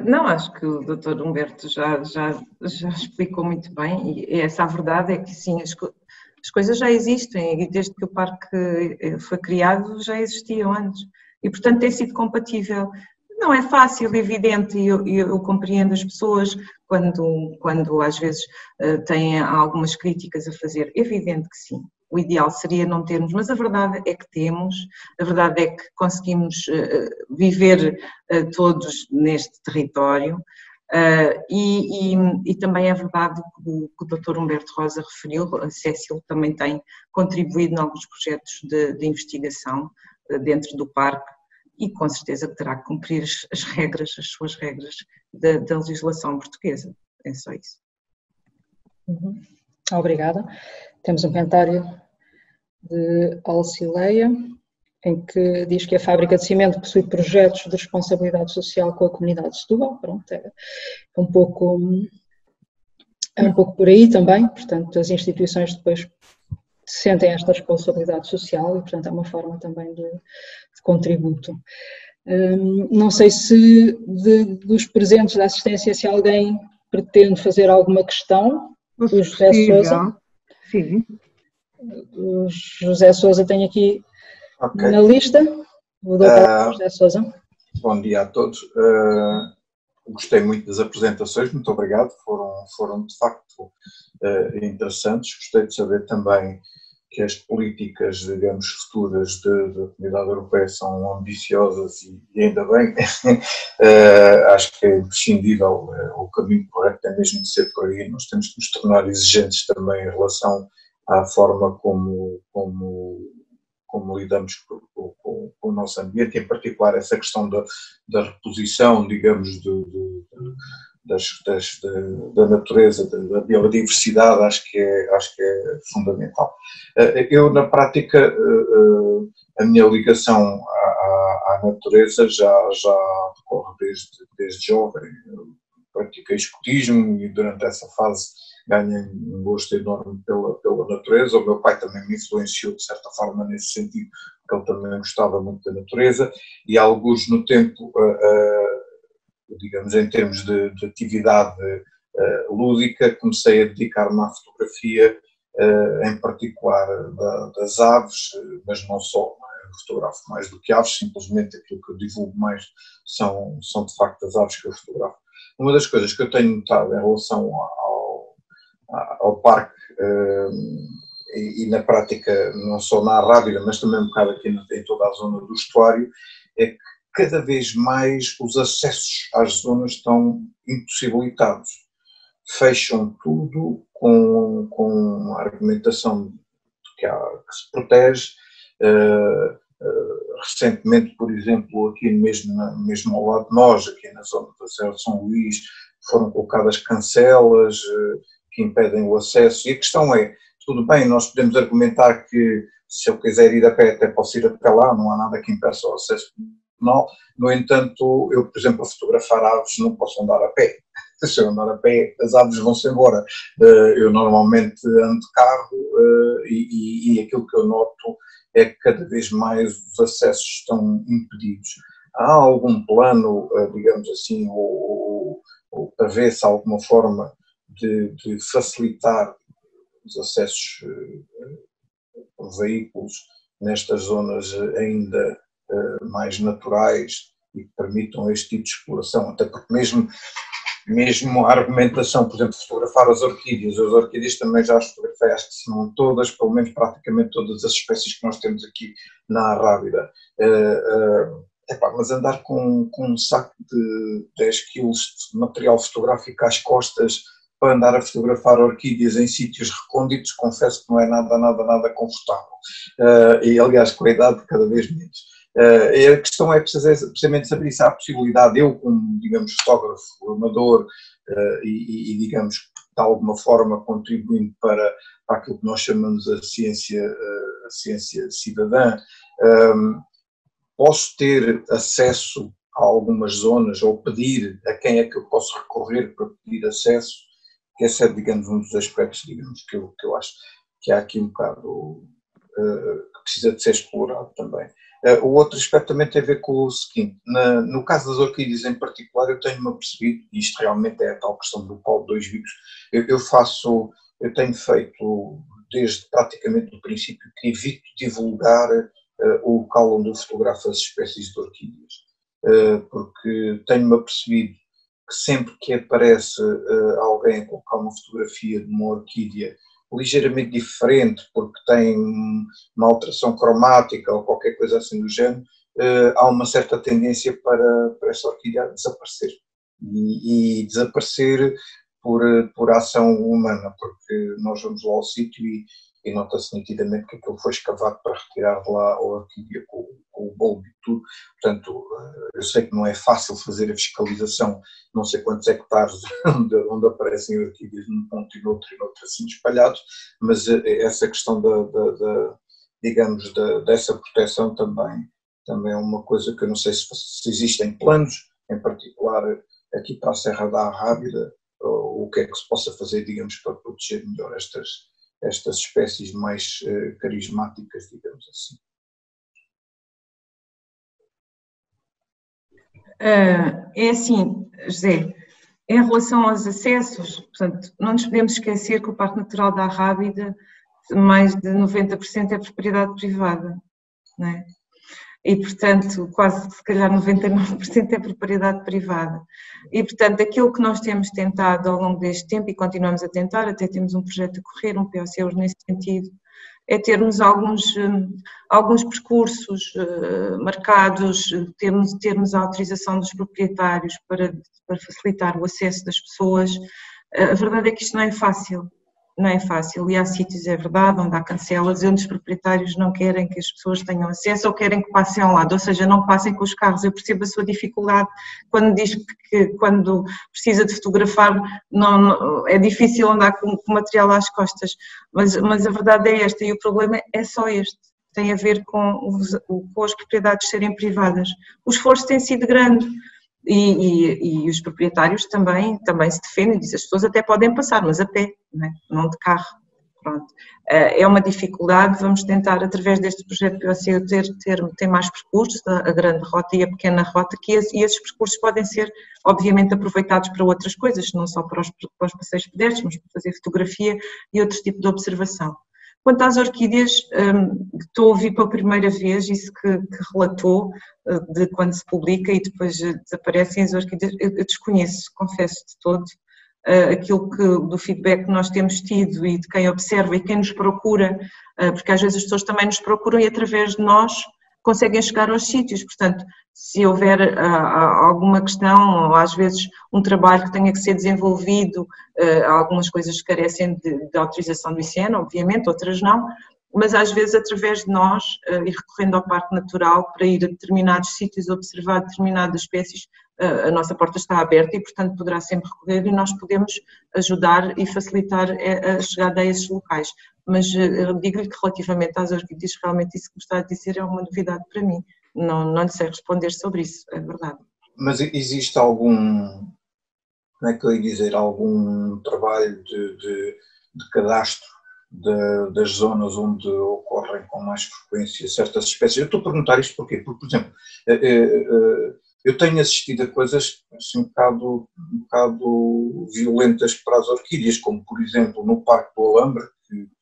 B: Não, acho que o Dr. Humberto já explicou muito bem, e essa a verdade é que sim, as coisas já existem, e desde que o parque foi criado já existiam antes, e portanto tem sido compatível. Não é fácil, evidente, e eu compreendo as pessoas quando às vezes têm algumas críticas a fazer, evidente que sim. O ideal seria não termos, mas a verdade é que temos, a verdade é que conseguimos viver todos neste território e também é verdade o que o Dr. Humberto Rosa referiu, a Cécil também tem contribuído em alguns projetos de investigação dentro do parque e com certeza que terá que cumprir as regras, as suas regras da legislação portuguesa, é só isso.
A: Obrigada. Temos um comentário de Alcileia, em que diz que a fábrica de cimento possui projetos de responsabilidade social com a comunidade de Setúbal. Pronto, é um pouco por aí também, portanto as instituições depois sentem esta responsabilidade social e portanto é uma forma também de contributo. Não sei se dos presentes da assistência, se alguém pretende fazer alguma questão. O José Sousa.
B: Sim.
A: O José Sousa tem aqui na lista. Vou dar para o José Sousa.
D: Bom dia a todos. Gostei muito das apresentações, muito obrigado. Foram de facto interessantes. Gostei de saber também que as políticas, digamos, futuras da Comunidade Europeia são ambiciosas e ainda bem. Acho que é imprescindível, o caminho correto é mesmo de ser por aí. Nós temos que nos tornar exigentes também em relação à forma como lidamos com o nosso ambiente, em particular essa questão da reposição, digamos, da natureza, da biodiversidade, acho que é fundamental. Eu, na prática, a minha ligação à natureza já decorre desde jovem. Eu pratiquei escotismo e durante essa fase ganhei um gosto enorme pela natureza. O meu pai também me influenciou de certa forma nesse sentido, porque ele também gostava muito da natureza e alguns no tempo, digamos em termos de atividade lúdica, comecei a dedicar-me à fotografia, em particular das aves, mas não só. Eu fotografo mais do que aves, simplesmente aquilo que eu divulgo mais são de facto as aves que eu fotografo. Uma das coisas que eu tenho notado em relação ao parque e na prática, não só na Arrábida, mas também um bocado aqui em toda a zona do estuário, é que cada vez mais os acessos às zonas estão impossibilitados. Fecham tudo com a argumentação de que se protege. Recentemente, por exemplo, aqui mesmo ao lado de nós, aqui na zona da Serra de São Luís, foram colocadas cancelas que impedem o acesso. E a questão é, tudo bem, nós podemos argumentar que se eu quiser ir a pé, até posso ir até lá, não há nada que impeça o acesso pedonal. No entanto, eu, por exemplo, a fotografar aves não posso andar a pé. Se eu andar a pé, as aves vão-se embora. Eu normalmente ando de carro e aquilo que eu noto é que cada vez mais os acessos estão impedidos. Há algum plano, digamos assim, ou prevê-se alguma forma de facilitar os acessos por veículos nestas zonas ainda mais naturais e que permitam este tipo de exploração, até porque mesmo mesmo a argumentação, por exemplo, fotografar as orquídeas também já as fotografei, acho que se não todas, pelo menos praticamente todas as espécies que nós temos aqui na Arrábida. Mas andar com um saco de 10 kg de material fotográfico às costas para andar a fotografar orquídeas em sítios recônditos, confesso que não é nada confortável. E aliás, com a idade cada vez menos. A questão é precisamente saber se há a possibilidade, eu como, digamos, fotógrafo amador e digamos, de alguma forma contribuindo para aquilo que nós chamamos a ciência cidadã, posso ter acesso a algumas zonas ou pedir a quem é que eu posso recorrer para pedir acesso, que esse é, digamos, um dos aspectos, digamos, que eu acho que há aqui um bocado que precisa de ser explorado também. O outro aspecto também tem a ver com o seguinte, no caso das orquídeas em particular, eu tenho-me apercebido, e isto realmente é a tal questão do pau de dois bicos, eu tenho feito desde praticamente o princípio que evito divulgar o local onde eu fotografo as espécies de orquídeas, porque tenho-me apercebido que sempre que aparece alguém a colocar uma fotografia de uma orquídea ligeiramente diferente, porque tem uma alteração cromática ou qualquer coisa assim do género, há uma certa tendência para essa orquídea desaparecer. E desaparecer por ação humana, porque nós vamos lá ao sítio e nota-se nitidamente que aquilo foi escavado para retirar de lá a orquídea com o bulbo e tudo. Portanto, eu sei que não é fácil fazer a fiscalização, não sei quantos hectares onde aparecem orquídeas num ponto e noutro assim espalhados, mas essa questão digamos, dessa proteção também é uma coisa que eu não sei se existem planos, em particular aqui para a Serra da Arrábida, ou o que é que se possa fazer, digamos, para proteger melhor estas espécies mais carismáticas, digamos assim.
B: É assim, José, em relação aos acessos, portanto, não nos podemos esquecer que o Parque Natural da Arrábida, mais de 90% é propriedade privada, não é? E, portanto, quase, se calhar, 99% é propriedade privada. E, portanto, aquilo que nós temos tentado ao longo deste tempo, e continuamos a tentar, até temos um projeto a correr, um POC nesse sentido, é termos alguns percursos marcados, termos a autorização dos proprietários para facilitar o acesso das pessoas. A verdade é que isto não é fácil. Não é fácil, e há sítios, é verdade, onde há cancelas, onde os proprietários não querem que as pessoas tenham acesso ou querem que passem ao lado, ou seja, não passem com os carros. Eu percebo a sua dificuldade quando diz que quando precisa de fotografar é difícil andar com material às costas, mas a verdade é esta, e o problema é só este, tem a ver com as propriedades serem privadas. O esforço tem sido grande. E os proprietários também se defendem, dizem, as pessoas até podem passar, mas a pé, não de carro. Pronto. É uma dificuldade, vamos tentar, através deste projeto POC, ter mais percursos, a grande rota e a pequena rota, e esses percursos podem ser, obviamente, aproveitados para outras coisas, não só para os passeios pedestres, mas para fazer fotografia e outro tipo de observação. Quanto às orquídeas, estou a ouvir pela primeira vez isso que relatou, de quando se publica e depois desaparecem as orquídeas. Eu desconheço, confesso de todo, aquilo do feedback que nós temos tido e de quem observa e quem nos procura, porque às vezes as pessoas também nos procuram e através de nós conseguem chegar aos sítios. Portanto, se houver alguma questão, ou às vezes um trabalho que tenha que ser desenvolvido, algumas coisas carecem de autorização do ICN, obviamente, outras não, mas às vezes através de nós, e recorrendo ao Parque Natural para ir a determinados sítios, observar determinadas espécies, a nossa porta está aberta e, portanto, poderá sempre recorrer e nós podemos ajudar e facilitar a chegada a esses locais. Mas digo-lhe que relativamente às orquídeas, realmente isso que me está a dizer é uma novidade para mim. Não lhe sei responder sobre isso, é verdade.
D: Mas existe algum, como é que eu ia dizer, algum trabalho de cadastro das zonas onde ocorrem com mais frequência certas espécies? Eu estou a perguntar isto porquê? Porque, por exemplo, eu tenho assistido a coisas assim, um bocado violentas para as orquídeas, como por exemplo no Parque do Alambre,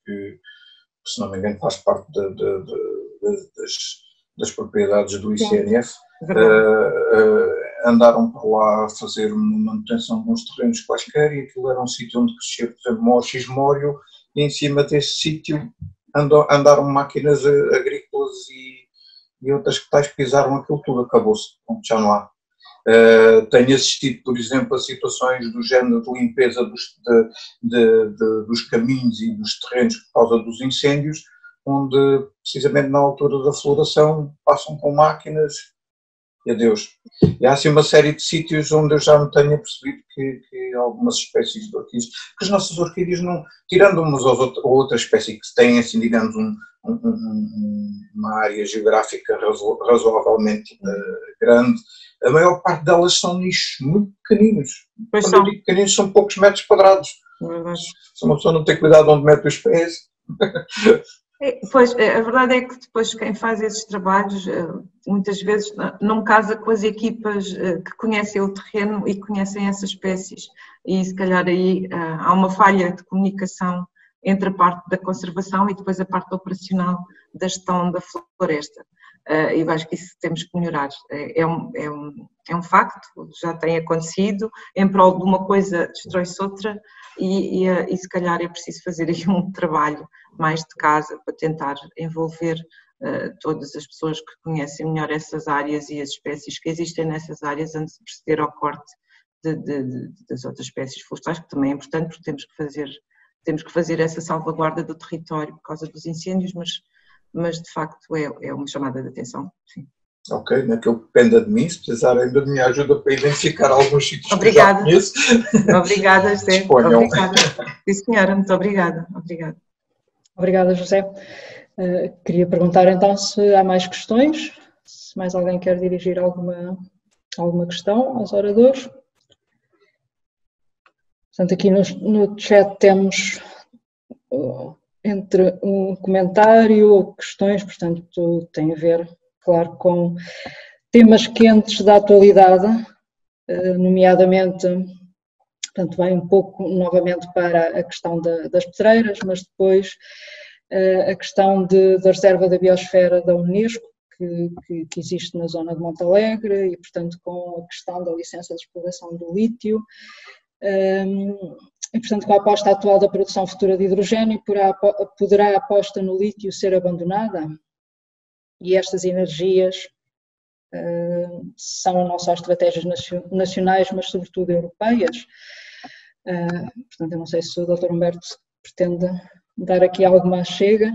D: que se não me engano faz parte das propriedades do ICNF, andaram por lá a fazer uma manutenção de uns terrenos quaisquer e aquilo era um sítio onde crescia, por exemplo, Mochis Mório, e em cima desse sítio andaram máquinas agrícolas e outras que tais pisaram aquilo tudo, acabou-se, já não há. Tenho assistido, por exemplo, a situações do género de limpeza dos caminhos e dos terrenos por causa dos incêndios, onde, precisamente na altura da floração, passam com máquinas e adeus. E há assim uma série de sítios onde eu já me tenho percebido que algumas espécies de orquídeas, que as nossas orquídeas, não, tirando umas ou outras espécies que têm, assim, digamos, uma área geográfica razoavelmente grande, a maior parte delas são nichos muito pequeninos.
B: Pois
D: Quando eu digo pequeninos, são poucos metros quadrados. Se uma pessoa não tem cuidado onde mete os pés.
B: Pois, a verdade é que depois quem faz esses trabalhos muitas vezes não casa com as equipas que conhecem o terreno e conhecem essas espécies, e se calhar aí há uma falha de comunicação entre a parte da conservação e depois a parte operacional da gestão da floresta. E eu acho que isso temos que melhorar. É um facto, já tem acontecido, em prol de uma coisa destrói-se outra, e se calhar é preciso fazer aí um trabalho mais de casa para tentar envolver todas as pessoas que conhecem melhor essas áreas e as espécies que existem nessas áreas antes de proceder ao corte das outras espécies florestais, que também é importante porque temos que fazer essa salvaguarda do território por causa dos incêndios, mas de facto é uma chamada de atenção, sim.
D: Ok, naquilo que dependa de mim, se precisar ainda de minha ajuda para identificar alguns sítios
B: obrigada.
D: que eu já conheço.
B: Obrigada, José. Obrigada. Sim, senhora, muito obrigada.
A: Obrigada, José. Queria perguntar então se há mais questões, se mais alguém quer dirigir alguma questão aos oradores. Portanto, aqui no chat temos entre um comentário ou questões, portanto, tem a ver, claro, com temas quentes da atualidade, nomeadamente, portanto, vai um pouco novamente para a questão das pedreiras, mas depois a questão da reserva da biosfera da Unesco, que existe na zona de Montalegre, e, portanto, com a questão da licença de exploração do lítio, e, portanto, com a aposta atual da produção futura de hidrogênio, poderá a aposta no lítio ser abandonada? E estas energias são não só estratégias nacionais, mas sobretudo europeias. Portanto, eu não sei se o Dr. Humberto pretende dar aqui alguma chega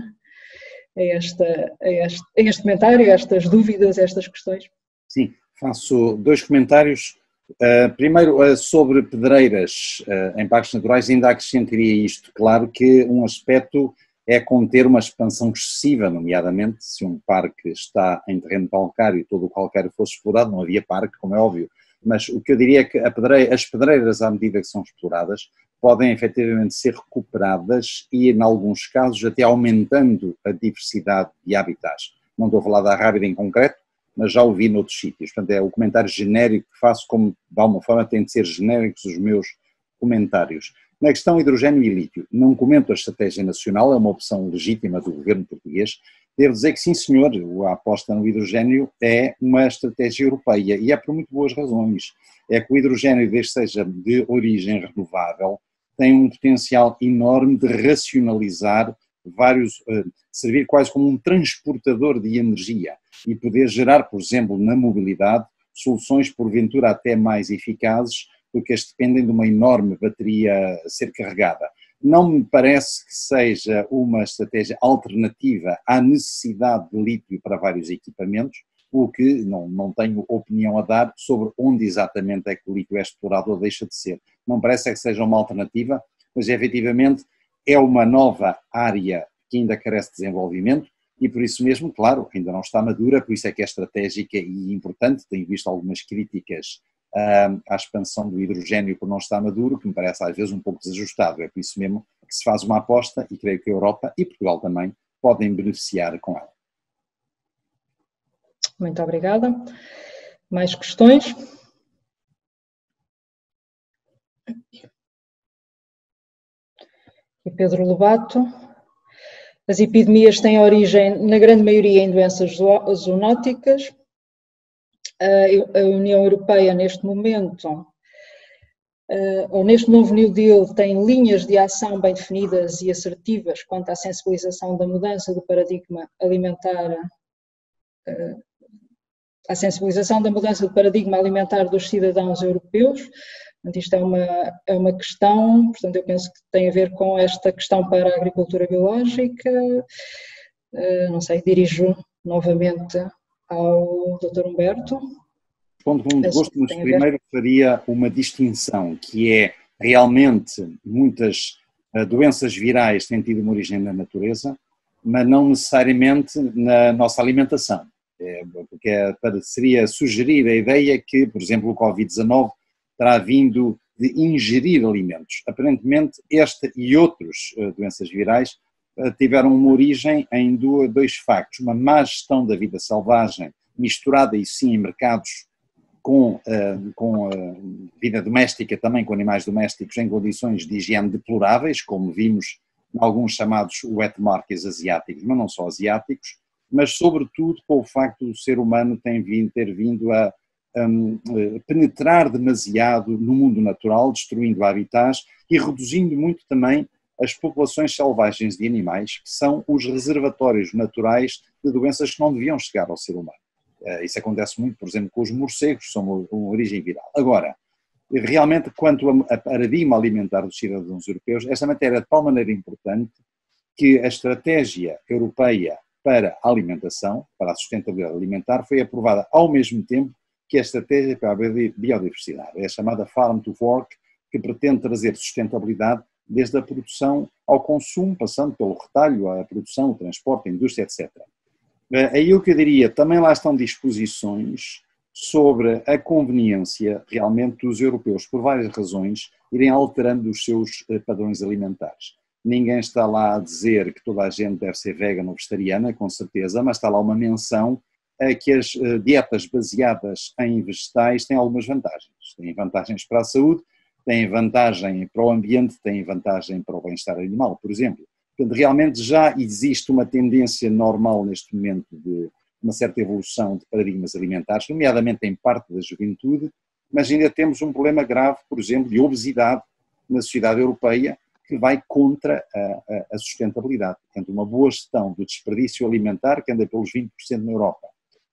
A: a este comentário, a estas dúvidas, a estas questões.
C: Sim, faço dois comentários. Primeiro, sobre pedreiras em parques naturais, ainda acrescentaria isto. Claro que um aspecto é conter uma expansão excessiva, nomeadamente se um parque está em terreno calcário e todo o calcário fosse explorado, não havia parque, como é óbvio. Mas o que eu diria é que as pedreiras, à medida que são exploradas, podem efetivamente ser recuperadas e, em alguns casos, até aumentando a diversidade de habitats. Não estou a falar da Rábida em concreto, mas já o vi noutros sítios. Portanto, é o comentário genérico que faço, como de alguma forma têm de ser genéricos os meus comentários. Na questão hidrogênio e lítio, não comento a estratégia nacional, é uma opção legítima do governo português. Devo dizer que sim, senhor, a aposta no hidrogênio é uma estratégia europeia e é por muito boas razões. É que o hidrogênio, desde que seja de origem renovável, tem um potencial enorme de racionalizar servir quase como um transportador de energia e poder gerar, por exemplo, na mobilidade, soluções porventura até mais eficazes do que as que dependem de uma enorme bateria a ser carregada. Não me parece que seja uma estratégia alternativa à necessidade de lítio para vários equipamentos, o que não tenho opinião a dar sobre onde exatamente é que o lítio é explorado ou deixa de ser. Não parece que seja uma alternativa, mas efetivamente é uma nova área que ainda carece de desenvolvimento e por isso mesmo, claro, ainda não está madura, por isso é que é estratégica e importante. Tenho visto algumas críticas à expansão do hidrogênio por não estar maduro, que me parece às vezes um pouco desajustado. É por isso mesmo que se faz uma aposta e creio que a Europa e Portugal também podem beneficiar com ela.
A: Muito obrigada. Mais questões? E Pedro Lobato. As epidemias têm origem, na grande maioria, em doenças zoonóticas. A União Europeia, neste momento, ou neste novo New Deal, tem linhas de ação bem definidas e assertivas quanto à sensibilização da mudança do paradigma alimentar, dos cidadãos europeus. Portanto, isto é uma questão, portanto, eu penso que tem a ver com esta questão para a agricultura biológica. Não sei, dirijo novamente ao Dr. Humberto.
C: Respondo com muito gosto, mas primeiro faria uma distinção, que é realmente muitas doenças virais têm tido uma origem na natureza, mas não necessariamente na nossa alimentação. Porque seria sugerir a ideia que, por exemplo, o Covid-19 terá vindo de ingerir alimentos. Aparentemente, esta e outras doenças virais tiveram uma origem em dois factos: uma má gestão da vida selvagem, misturada, e sim, em mercados com vida doméstica, também com animais domésticos em condições de higiene deploráveis, como vimos em alguns chamados wet markets asiáticos, mas não só asiáticos, mas sobretudo com o facto do ser humano ter vindo a penetrar demasiado no mundo natural, destruindo habitats e reduzindo muito também as populações selvagens de animais, que são os reservatórios naturais de doenças que não deviam chegar ao ser humano. Isso acontece muito, por exemplo, com os morcegos, que são uma origem viral. Agora, realmente, quanto a paradigma alimentar dos cidadãos europeus, esta matéria é de tal maneira importante que a estratégia europeia para a alimentação, para a sustentabilidade alimentar, foi aprovada ao mesmo tempo que a estratégia para a biodiversidade. É a chamada Farm to Fork, que pretende trazer sustentabilidade desde a produção ao consumo, passando pelo retalho, a produção, o transporte, a indústria, etc. Aí o que eu diria, também lá estão disposições sobre a conveniência realmente dos europeus, por várias razões, irem alterando os seus padrões alimentares. Ninguém está lá a dizer que toda a gente deve ser vegana ou vegetariana, com certeza, mas está lá uma menção a que as dietas baseadas em vegetais têm algumas vantagens. Têm vantagens para a saúde, têm vantagem para o ambiente, têm vantagem para o bem-estar animal, por exemplo. Portanto, realmente já existe uma tendência normal neste momento de uma certa evolução de paradigmas alimentares, nomeadamente em parte da juventude, mas ainda temos um problema grave, por exemplo, de obesidade na sociedade europeia, que vai contra a sustentabilidade. Portanto, uma boa gestão do desperdício alimentar, que anda pelos 20% na Europa,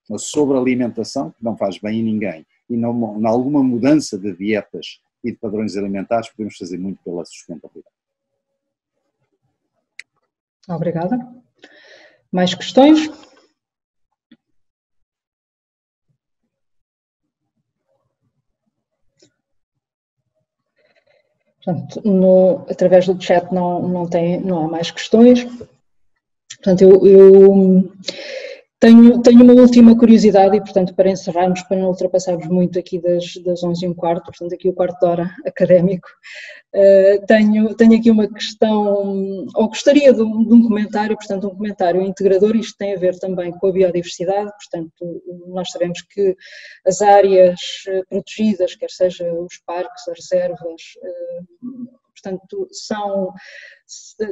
C: uma sobrealimentação, que não faz bem a ninguém, e em alguma mudança de dietas e de padrões alimentares, podemos fazer muito pela sustentabilidade.
A: Obrigada. Mais questões? Portanto, através do chat não há mais questões. Portanto, eu tenho uma última curiosidade e, portanto, para encerrarmos, para não ultrapassarmos muito aqui das 11h15, portanto, aqui o quarto de hora académico, tenho aqui uma questão, ou gostaria de um comentário, portanto, um comentário integrador. Isto tem a ver também com a biodiversidade. Portanto, nós sabemos que as áreas protegidas, quer seja os parques, as reservas, portanto,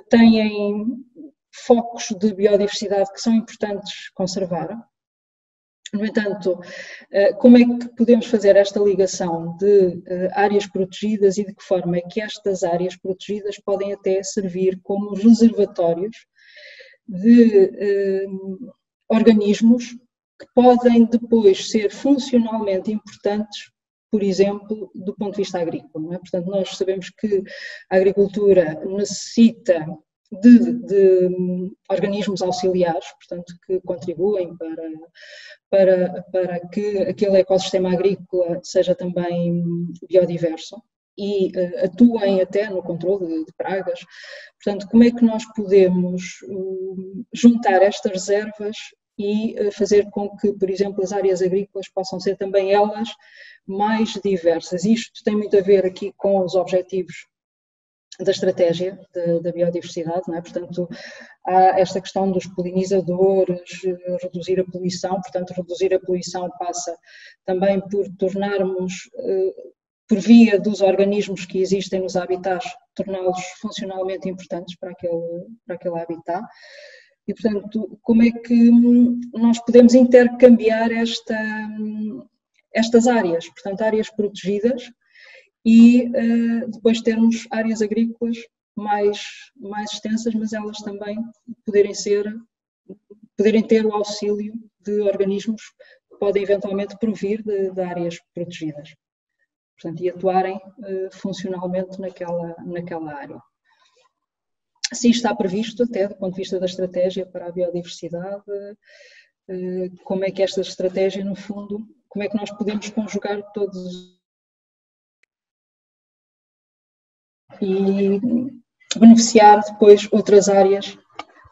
A: têm focos de biodiversidade que são importantes conservar. No entanto, como é que podemos fazer esta ligação de áreas protegidas e de que forma é que estas áreas protegidas podem até servir como reservatórios de organismos que podem depois ser funcionalmente importantes, por exemplo, do ponto de vista agrícola, não é? Portanto, nós sabemos que a agricultura necessita de organismos auxiliares, portanto, que contribuem para que aquele ecossistema agrícola seja também biodiverso e atuem até no controle de pragas. Portanto, como é que nós podemos juntar estas reservas e fazer com que, por exemplo, as áreas agrícolas possam ser também elas mais diversas? Isto tem muito a ver aqui com os objetivos da estratégia da biodiversidade, não é? Portanto, há esta questão dos polinizadores, reduzir a poluição. Portanto, reduzir a poluição passa também por tornarmos, por via dos organismos que existem nos habitats, torná-los funcionalmente importantes para aquele habitat. E, portanto, como é que nós podemos intercambiar estas áreas, portanto áreas protegidas, e depois termos áreas agrícolas mais extensas, mas elas também poderem ter o auxílio de organismos que podem eventualmente provir de áreas protegidas. Portanto, e atuarem funcionalmente naquela área. Sim, está previsto, até do ponto de vista da estratégia para a biodiversidade, como é que esta estratégia, no fundo, como é que nós podemos conjugar todos e beneficiar depois outras áreas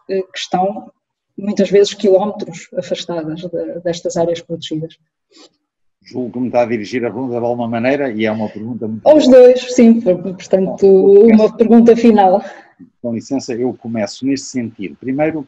A: que estão, muitas vezes, quilómetros afastadas destas áreas protegidas.
C: Julgo que me está a dirigir a pergunta de alguma maneira e é uma pergunta muito...
A: Aos dois, sim, portanto, uma pergunta final.
C: Com licença, eu começo neste sentido. Primeiro,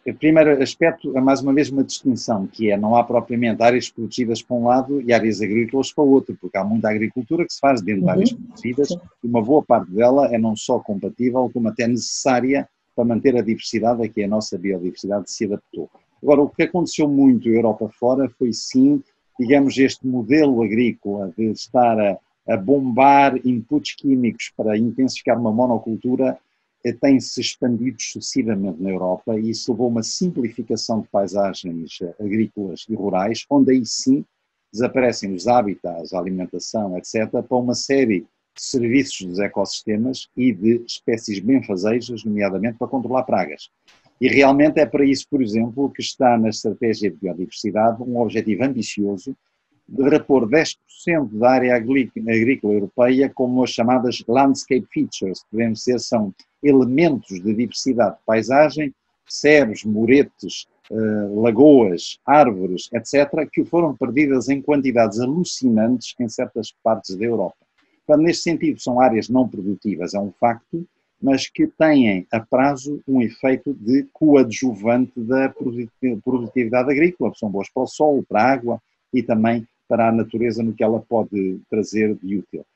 C: o primeiro aspecto é mais uma vez uma distinção, que é não há propriamente áreas protegidas para um lado e áreas agrícolas para o outro, porque há muita agricultura que se faz dentro de áreas protegidas e uma boa parte dela é não só compatível, como até necessária para manter a diversidade a que a nossa biodiversidade se adaptou. Agora, o que aconteceu muito Europa fora foi sim, digamos, este modelo agrícola de estar a bombar inputs químicos para intensificar uma monocultura tem-se expandido sucessivamente na Europa e isso levou a uma simplificação de paisagens agrícolas e rurais, onde aí sim desaparecem os hábitats, a alimentação, etc., para uma série de serviços dos ecossistemas e de espécies benfazejas, nomeadamente para controlar pragas. E realmente é para isso, por exemplo, que está na estratégia de biodiversidade um objetivo ambicioso de repor 10% da área agrícola europeia como as chamadas landscape features, que devem ser, são elementos de diversidade de paisagem, cerros, muretes, lagoas, árvores, etc., que foram perdidas em quantidades alucinantes em certas partes da Europa. Portanto, neste sentido, são áreas não produtivas, é um facto, mas que têm a prazo um efeito de coadjuvante da produtividade agrícola, são boas para o solo, para a água e também para a natureza no que ela pode trazer de útil.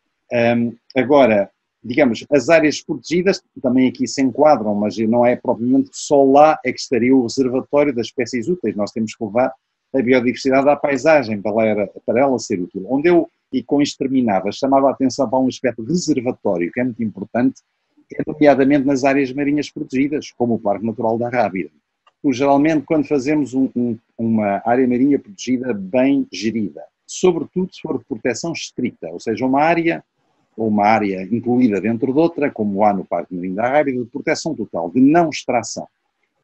C: Agora, digamos, as áreas protegidas também aqui se enquadram, mas não é propriamente só lá é que estaria o reservatório das espécies úteis, nós temos que levar a biodiversidade à paisagem para ela ser útil. Onde eu, e com isto terminava, chamava a atenção para um aspecto reservatório, que é muito importante, nomeadamente nas áreas marinhas protegidas, como o Parque Natural da Rábida. Geralmente, quando fazemos uma área marinha protegida bem gerida, sobretudo se for de proteção estricta, ou seja, uma área incluída dentro de outra, como há no Parque Marinho da Rábida, de proteção total, de não extração.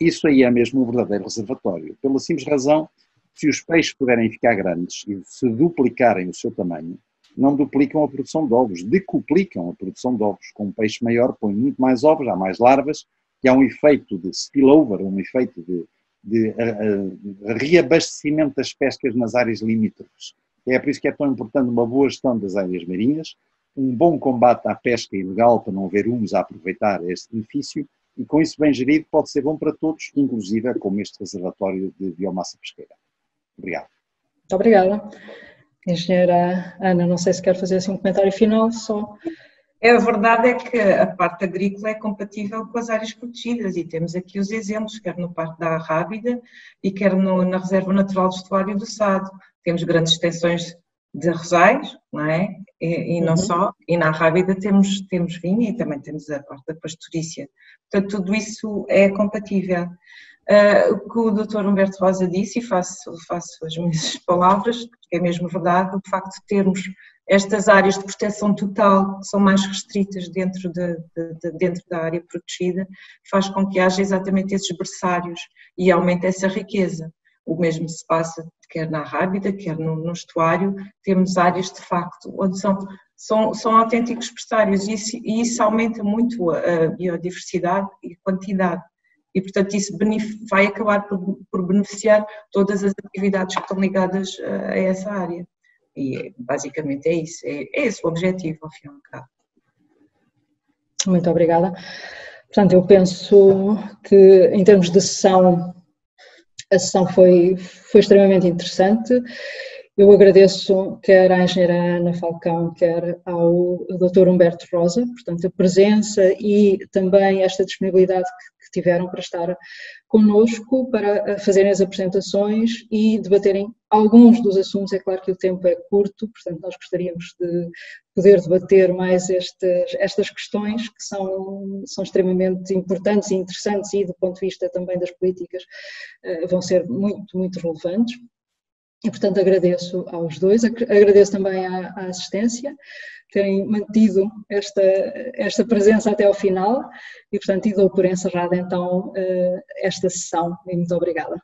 C: Isso aí é mesmo um verdadeiro reservatório, pela simples razão, se os peixes puderem ficar grandes e se duplicarem o seu tamanho, não duplicam a produção de ovos, decuplicam a produção de ovos. Com um peixe maior põe muito mais ovos, há mais larvas, e há um efeito de spillover, um efeito de reabastecimento das pescas nas áreas limítrofes. É por isso que é tão importante uma boa gestão das áreas marinhas, um bom combate à pesca ilegal para não haver uns a aproveitar este benefício, e com isso bem gerido pode ser bom para todos, inclusive como este reservatório de biomassa pesqueira. Obrigado.
A: Muito obrigada. Engenheira Ana, não sei se quer fazer assim um comentário final, só...
B: A verdade é que a parte agrícola é compatível com as áreas protegidas e temos aqui os exemplos, quer no Parque da Rábida e quer na Reserva Natural do Estuário do Sado. Temos grandes extensões de arrozais, não é? E não só, e na Rábida temos vinha e também temos a parte da pastorícia. Portanto, tudo isso é compatível. O que o Dr. Humberto Rosa disse, e faço as minhas palavras, porque é mesmo verdade, o facto de termos estas áreas de proteção total, que são mais restritas dentro da área protegida, faz com que haja exatamente esses berçários e aumente essa riqueza. O mesmo se passa quer na Rábida, quer no estuário, temos áreas de facto onde são autênticos berçários e isso aumenta muito a biodiversidade e a quantidade. E, portanto, isso vai acabar por beneficiar todas as atividades que estão ligadas a essa área. E basicamente é isso, é esse o objetivo, ao fim e ao cabo.
A: Muito obrigada. Portanto, eu penso que em termos de sessão, a sessão foi extremamente interessante. Eu agradeço quer à engenheira Ana Falcão, quer ao Dr. Humberto Rosa, portanto, a presença e também esta disponibilidade tiveram para estar connosco, para fazerem as apresentações e debaterem alguns dos assuntos. É claro que o tempo é curto, portanto nós gostaríamos de poder debater mais estas questões que são extremamente importantes e interessantes e do ponto de vista também das políticas vão ser muito, muito relevantes. E, portanto, agradeço aos dois, agradeço também à assistência, terem mantido esta presença até ao final e, portanto, dou por encerrada então esta sessão e muito obrigada.